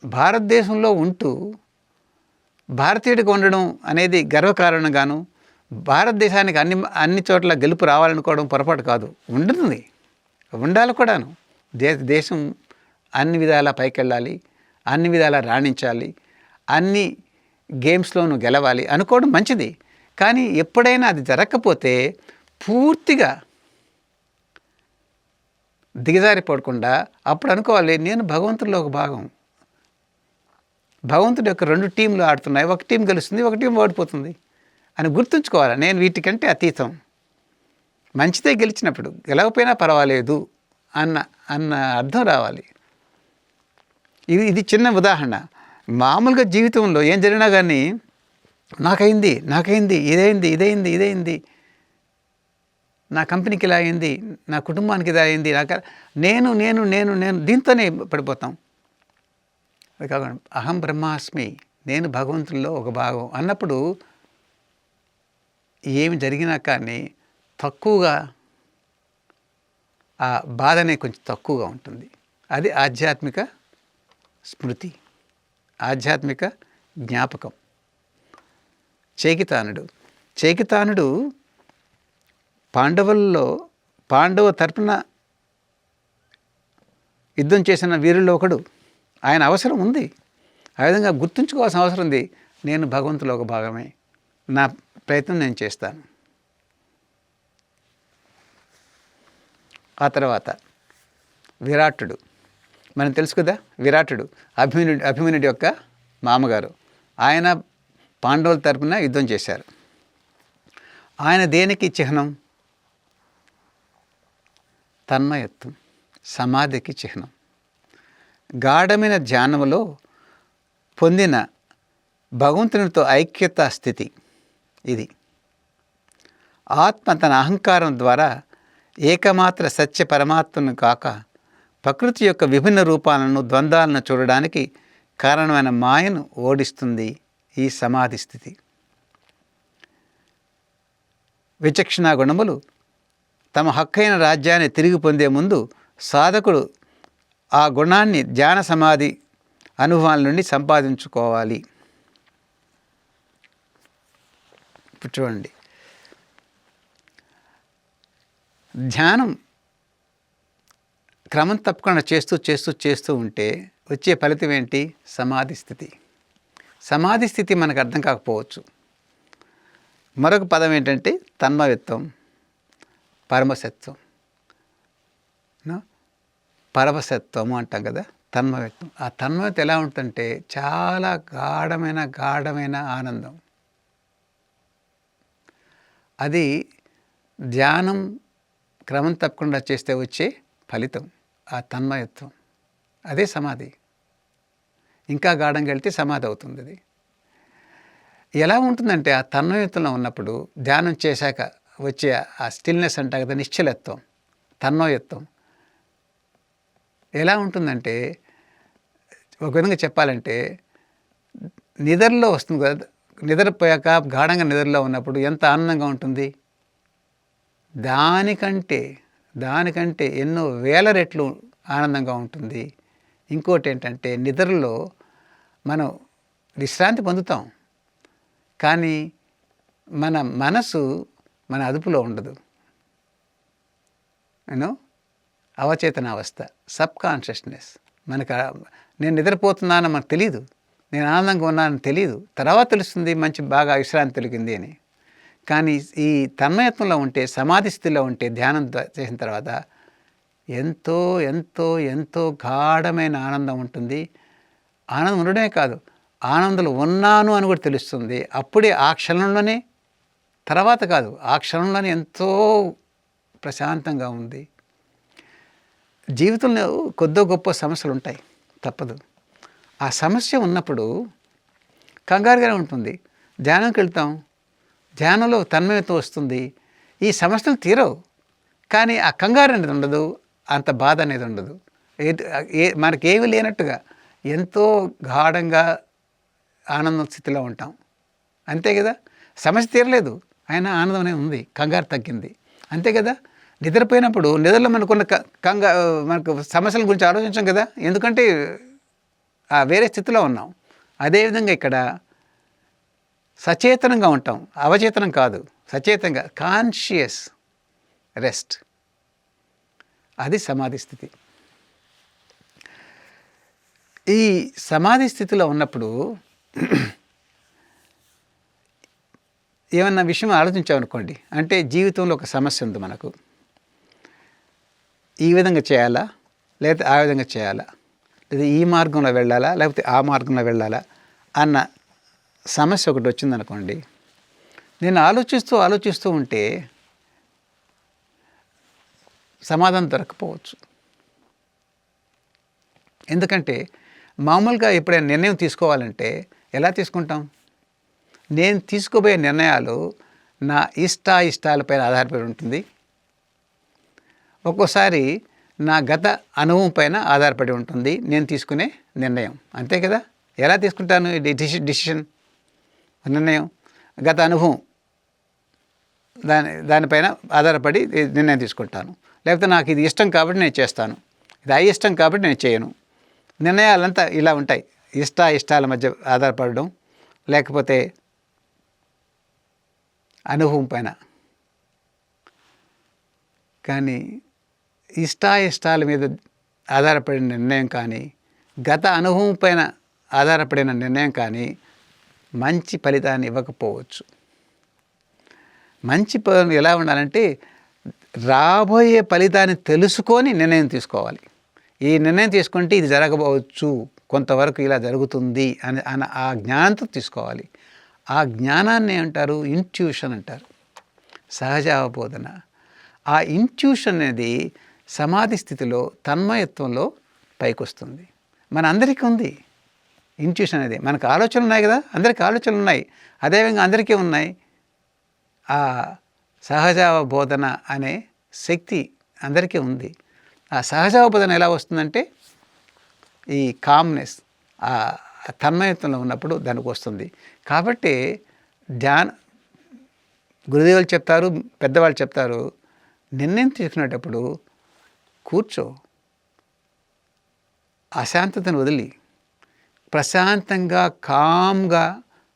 భారతదేశంలో ఉంటూ భారతీయుడిగా ఉండడం అనేది గర్వకారణంగాను, భారతదేశానికి అన్ని చోట్ల గెలుపు రావాలనుకోవడం పొరపాటు కాదు. ఉండాలి కూడాను. దేశం అన్ని విధాలా పైకెళ్ళాలి, అన్ని విధాలా రాణించాలి, అన్ని గేమ్స్లోనూ గెలవాలి అనుకోవడం మంచిది. కానీ ఎప్పుడైనా అది జరగకపోతే పూర్తిగా దిగజారిపోకుండా అప్పుడు అనుకోవాలి, నేను భగవంతుడిలో ఒక భాగం. భగవంతుడి యొక్క 2 టీంలు ఆడుతున్నాయి, ఒక టీం గెలుస్తుంది, ఒక టీం ఓడిపోతుంది అని గుర్తుంచుకోవాలి. నేను వీటికంటే అతీతం. మంచిదే గెలిచినప్పుడు, గెలవకపోయినా పర్వాలేదు అన్న అర్థం రావాలి. ఇది చిన్న ఉదాహరణ. మామూలుగా జీవితంలో ఏం జరిగినా కానీ నాకైంది, ఇదైంది, నా కంపెనీకి ఇలా అయింది, నా కుటుంబానికి ఇలా అయింది, నేను దీంతోనే పడిపోతాం. అది కాకుండా అహం బ్రహ్మాస్మి, నేను భగవంతుల్లో ఒక భాగం అన్నప్పుడు ఏమి జరిగినా కానీ తక్కువగా, ఆ బాధనే కొంచెం తక్కువగా ఉంటుంది. అది ఆధ్యాత్మిక స్మృతి, ఆధ్యాత్మిక జ్ఞాపకం. చేకితానుడు పాండవ తరపున యుద్ధం చేసిన వీరుల్లో ఒకడు. ఆయన అవసరం ఉంది, ఆ విధంగా గుర్తుంచుకోవాల్సిన అవసరం ఉంది. నేను భగవంతులో ఒక భాగమే, నా ప్రయత్నం నేను చేస్తాను. ఆ తర్వాత విరాటుడు, మనం తెలుసు కదా. విరాటుడు అభిమన్యుడి యొక్క మామగారు. ఆయన పాండవుల తరపున యుద్ధం చేశారు. ఆయన దేనికి చిహ్నం? తన్మయత్వం, సమాధికి చిహ్నం. గాఢమైన ధ్యానములో పొందిన భగవంతునితో ఐక్యతా స్థితి ఇది. ఆత్మ తన అహంకారం ద్వారా ఏకమాత్ర సత్య పరమాత్మను కాక ప్రకృతి యొక్క విభిన్న రూపాలను, ద్వంద్వాలను చూడడానికి కారణమైన మాయను ఓడిస్తుంది ఈ సమాధి స్థితి. విచక్షణా గుణములు తమ హక్కైన రాజ్యాన్ని తిరిగి పొందే ముందు సాధకుడు ఆ గుణాన్ని ధ్యాన సమాధి అనుభవాల నుండి సంపాదించుకోవాలి. ఇప్పుడు చూడండి, ధ్యానం క్రమం తప్పకుండా చేస్తూ ఉంటే వచ్చే ఫలితం ఏంటి? సమాధి స్థితి. సమాధి స్థితి మనకు అర్థం కాకపోవచ్చు. మరొక పదం ఏంటంటే తన్మయత్వం, పరమసత్వం, పరమసత్వము అంటాం కదా, తన్మయత్వం. ఆ తన్మయత్వం ఎలా ఉంటుందంటే చాలా గాఢమైన ఆనందం. అది ధ్యానం క్రమం తప్పకుండా చేస్తే వచ్చే ఫలితం, ఆ తన్మయత్వం. అదే సమాధి. ఇంకా గాఢంగా వెళ్తే సమాధి అవుతుంది. అది ఎలా ఉంటుందంటే ఆ తన్మయత్వంలో ఉన్నప్పుడు, ధ్యానం చేశాక వచ్చే ఆ స్టిల్నెస్ అంటారు కదా, నిశ్చలత్వం, తన్మయత్వం ఎలా ఉంటుందంటే, ఒక విధంగా చెప్పాలంటే నిద్రలో వస్తుంది కదా. నిద్రపోయాక గాఢంగా నిద్రలో ఉన్నప్పుడు ఎంత ఆనందంగా ఉంటుంది, దానికంటే ఎన్నో వేల రెట్లు ఆనందంగా ఉంటుంది. ఇంకోటి ఏంటంటే, నిద్రలో మనం విశ్రాంతి పొందుతాం, కానీ మన మనసు మన అదుపులో ఉండదు. అవచేతన అవస్థ, సబ్ కాన్షియస్నెస్. నేను నిద్రపోతున్నానని మనకు తెలియదు, నేను ఆనందంగా ఉన్నానని తెలియదు. తర్వాత తెలుస్తుంది బాగా విశ్రాంతి కలిగింది అని. కానీ ఈ తన్మయత్వంలో ఉంటే, సమాధి స్థితిలో ఉంటే, ధ్యానం చేసిన తర్వాత ఎంతో గాఢమైన ఆనందం ఉంటుంది. ఆనందం ఉండడమే కాదు, ఆనందంలో ఉన్నాను అని కూడా తెలుస్తుంది. అప్పుడే ఆ క్షణంలోనే, తర్వాత కాదు, ఆ క్షణంలోనే ఎంతో ప్రశాంతంగా ఉంది. జీవితంలో కొద్దో గొప్ప సమస్యలు ఉంటాయి, తప్పదు. ఆ సమస్య ఉన్నప్పుడు కంగారుగానే ఉంటుంది. ధ్యానంకి వెళ్తాం, ధ్యానంలో తన్మయత్వం వస్తుంది. ఈ సమస్యలు తీరవు, కానీ ఆ కంగారు అనేది ఉండదు, అంత బాధ అనేది ఉండదు. మనకేమీ లేనట్టుగా ఎంతో గాఢంగా ఆనందం స్థితిలో ఉంటాం. అంతే కదా. సమస్య తీరలేదు, అయినా ఆనందం అనేది ఉంది, కంగారు తగ్గింది. అంతే కదా. నిద్రపోయినప్పుడు నిద్రలో మనకున్న మనకు సమస్యల గురించి ఆలోచించాం కదా, ఎందుకంటే వేరే స్థితిలో ఉన్నాం. అదేవిధంగా ఇక్కడ సచేతనంగా ఉంటాం, అవచేతనం కాదు, సచేతంగా, కాన్షియస్ రెస్ట్. అది సమాధి స్థితి. ఈ సమాధి స్థితిలో ఉన్నప్పుడు ఏమన్నా విషయం ఆలోచించామనుకోండి, అంటే జీవితంలో ఒక సమస్య ఉంది మనకు, ఈ విధంగా చేయాలా లేకపోతే ఆ విధంగా చేయాలా, లేదా ఈ మార్గంలో వెళ్ళాలా లేకపోతే ఆ మార్గంలో వెళ్ళాలా అన్న సమస్య ఒకటి వచ్చిందనుకోండి, నేను ఆలోచిస్తూ ఉంటే సమాధానం దొరకపోవచ్చు. ఎందుకంటే మామూలుగా ఎప్పుడైనా నిర్ణయం తీసుకోవాలంటే ఎలా తీసుకుంటాం? నేను తీసుకోబోయే నిర్ణయాలు నా ఇష్టాలపైన ఆధారపడి ఉంటుంది. ఒక్కోసారి నా గత అనుభవం పైన ఆధారపడి ఉంటుంది నేను తీసుకునే నిర్ణయం. అంతే కదా. ఎలా తీసుకుంటాను డిసిషన్, నిర్ణయం? గత అనుభవం దానిపైన ఆధారపడి నిర్ణయం తీసుకుంటాను. లేకపోతే నాకు ఇది ఇష్టం కాబట్టి నేను చేస్తాను, ఇది అయిష్టం కాబట్టి నేను చేయను. నిర్ణయాలంతా ఇలా ఉంటాయి, ఇష్టాల మధ్య ఆధారపడడం, లేకపోతే అనుభవం పైన. కానీ ఇష్టాల మీద ఆధారపడిన నిర్ణయం కానీ, గత అనుభవం పైన ఆధారపడిన నిర్ణయం కానీ మంచి ఫలితాన్ని ఇవ్వకపోవచ్చు. మంచి ఎలా ఉండాలంటే రాబోయే ఫలితాన్ని తెలుసుకొని నిర్ణయం తీసుకోవాలి. ఈ నిర్ణయం తీసుకుంటే ఇది జరగవచ్చు, కొంతవరకు ఇలా జరుగుతుంది అని ఆ జ్ఞానంతో తీసుకోవాలి. ఆ జ్ఞానాన్ని అంటారు ఇంట్యూషన్ అంటారు, సహజ అవబోధన. ఆ ఇంట్యూషన్ అనేది సమాధి స్థితిలో తన్మయత్వంలో పైకి వస్తుంది. మన అందరికీ ఉంది ఇంట్యూషన్ అనేది. మనకు ఆలోచనలు ఉన్నాయి కదా, అందరికీ ఆలోచనలు ఉన్నాయి, అదేవిధంగా అందరికీ ఉన్నాయి. ఆ సహజావబోధన అనే శక్తి అందరికీ ఉంది. ఆ సహజావబోధన ఎలా వస్తుందంటే ఈ కామ్నెస్, ఆ తన్మయత్వంలో ఉన్నప్పుడు దానికి వస్తుంది. కాబట్టి గురుదేవులు చెప్తారు, పెద్దవాళ్ళు చెప్తారు, నిర్ణయం తీసుకునేటప్పుడు కూర్చో, అశాంతతను వదిలి ప్రశాంతంగా కామ్గా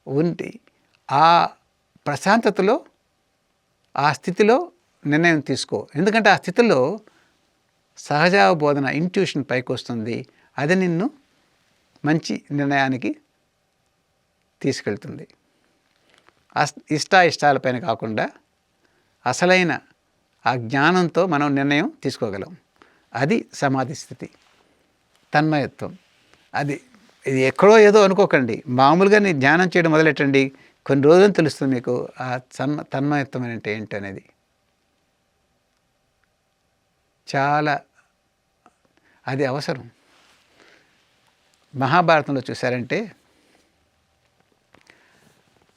ఉండి ఆ ప్రశాంతతలో ఆ స్థితిలో నిర్ణయం తీసుకో. ఎందుకంటే ఆ స్థితిలో సహజావబోధన ఇంట్యూషన్ పైకి వస్తుంది. అది నిన్ను మంచి నిర్ణయానికి తీసుకెళ్తుంది. ఇష్టాలపైన కాకుండా అసలైన ఆ జ్ఞానంతో మనం నిర్ణయం తీసుకోగలం. అది సమాధి స్థితి, తన్మయత్వం. ఇది ఎక్కడో ఏదో అనుకోకండి, మామూలుగా నీ ధ్యానం చేయడం మొదలెట్టండి, కొన్ని రోజులు తెలుస్తుంది మీకు ఆ తన్మయత్వం అంటే ఏంటి అనేది. చాలా అది అవసరం. మహాభారతంలో చూశారంటే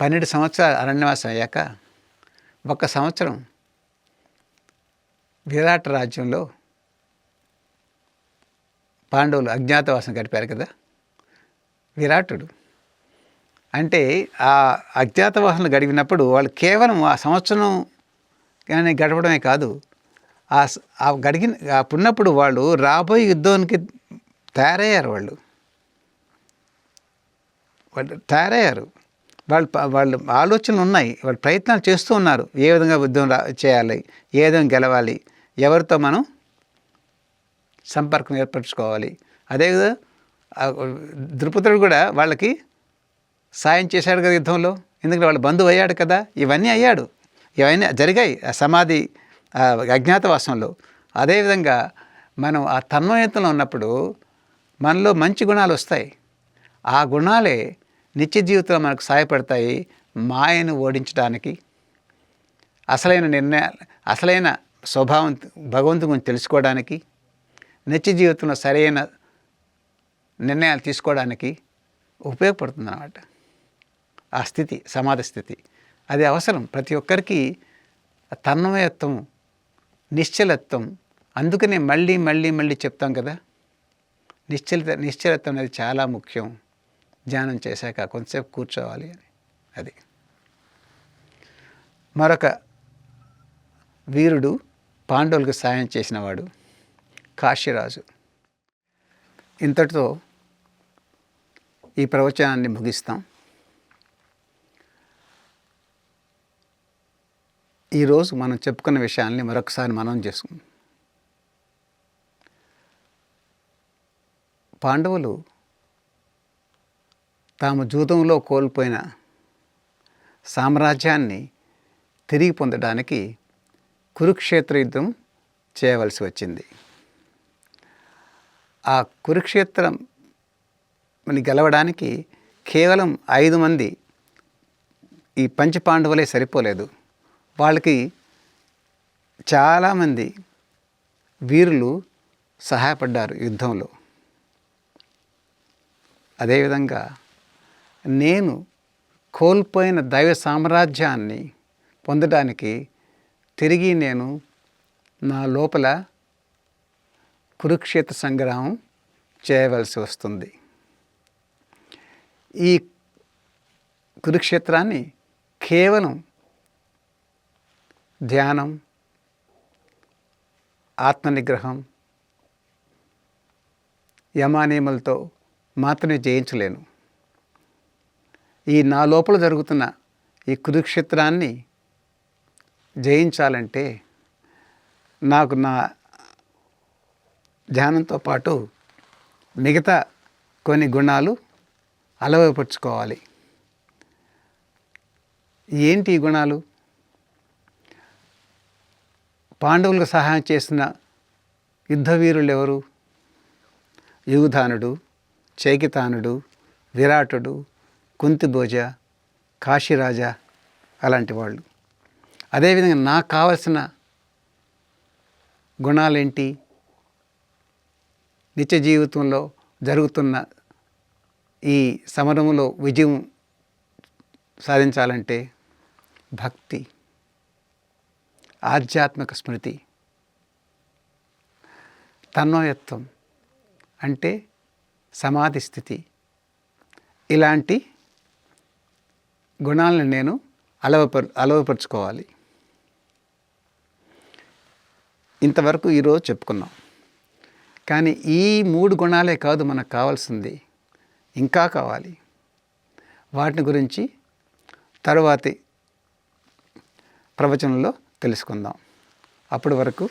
12 సంవత్సరాలు అరణ్యవాసం అయ్యాక 1 సంవత్సరం విరాట్ రాజ్యంలో పాండవులు అజ్ఞాతవాసం గడిపారు కదా. విరాటుడు అంటే ఆ అజ్ఞాతవాసం గడిపినప్పుడు వాళ్ళు కేవలం ఆ సంవత్సరం కానీ గడపడమే కాదు, అప్పుడున్నప్పుడు వాళ్ళు రాబోయే యుద్ధానికి తయారయ్యారు. వాళ్ళు వాళ్ళు ఆలోచనలు ఉన్నాయి, వాళ్ళు ప్రయత్నాలు చేస్తూ ఉన్నారు. ఏ విధంగా యుద్ధం చేయాలి, ఏ విధంగా గెలవాలి, ఎవరితో మనం సంపర్కం ఏర్పరచుకోవాలి. అదేవిధంగా ద్రుపదుడు కూడా వాళ్ళకి సాయం చేశాడు కదా యుద్ధంలో, ఎందుకంటే వాళ్ళ బంధువు అయ్యాడు కదా. ఇవన్నీ జరిగాయి ఆ సమాధి అజ్ఞాతవాసంలో. అదేవిధంగా మనం ఆ తన్మయత్వంలో ఉన్నప్పుడు మనలో మంచి గుణాలు వస్తాయి. ఆ గుణాలే నిత్య జీవితంలో మనకు సహాయపడతాయి మాయను ఓడించడానికి, అసలైన నిర్ణయాలు, అసలైన స్వభావం భగవంతుని గురించి తెలుసుకోవడానికి, నిత్య జీవితంలో సరైన నిర్ణయాలు తీసుకోవడానికి ఉపయోగపడుతుంది అన్నమాట. ఆ స్థితి సమాధి స్థితి అది అవసరం ప్రతి ఒక్కరికి. తన్మయత్వం, నిశ్చలత్వం, అందుకనే మళ్ళీ మళ్ళీ మళ్ళీ చెప్తాం కదా, నిశ్చలత్వం అనేది చాలా ముఖ్యం. ధ్యానం చేశాక కొంతసేపు కూర్చోవాలి అని. అది మరొక వీరుడు, పాండవులకు సాయం చేసినవాడు కాశీరాజు. ఇంతటితో ఈ ప్రవచనాన్ని ముగిస్తాం. ఈరోజు మనం చెప్పుకున్న విషయాల్ని మరొకసారి మనం చేసుకుందాం. పాండవులు తాము జూదంలో కోల్పోయిన సామ్రాజ్యాన్ని తిరిగి పొందడానికి కురుక్షేత్ర యుద్ధం చేయవలసి వచ్చింది. ఆ కురుక్షేత్రంని గెలవడానికి కేవలం 5 మంది ఈ పంచపాండవులే సరిపోలేదు. వాళ్ళకి చాలామంది వీరులు సహాయపడ్డారు యుద్ధంలో. అదేవిధంగా నేను కోల్పోయిన దైవ సామ్రాజ్యాన్ని పొందడానికి తిరిగి నేను నా లోపల కురుక్షేత్ర సంగ్రామం చేయవలసి వస్తుంది. ఈ కురుక్షేత్రాన్ని కేవలం ధ్యానం, ఆత్మనిగ్రహం, యమానియములతో మాత్రమే జయించలేను. ఈ నా లోపల జరుగుతున్న ఈ కురుక్షేత్రాన్ని జయించాలంటే నాకు నా ధ్యానంతో పాటు మిగతా కొన్ని గుణాలు అలవపరుచుకోవాలి. ఏంటి ఈ గుణాలు? పాండవులకు సహాయం చేసిన యుద్ధవీరులు ఎవరు? యుధానుడు, చైకితానుడు, విరాటుడు, కుంతిభోజ, కాశీరాజా అలాంటి వాళ్ళు. అదేవిధంగా నాకు కావలసిన గుణాలేంటి? నిత్య జీవితంలో జరుగుతున్న ఈ సమరంలో విజయం సాధించాలంటే భక్తి, ఆధ్యాత్మిక స్మృతి, తన్మయత్వం అంటే సమాధి స్థితి, ఇలాంటి గుణాలను నేను అలవపరుచుకోవాలి. ఇంతవరకు ఈరోజు చెప్పుకున్నాం. కానీ ఈ 3 గుణాలే కాదు మనకు కావాల్సింది, ఇంకా కావాలి. వాటిని గురించి తరువాతి ప్రవచనంలో తెలుసుకుందాం. అప్పటి వరకు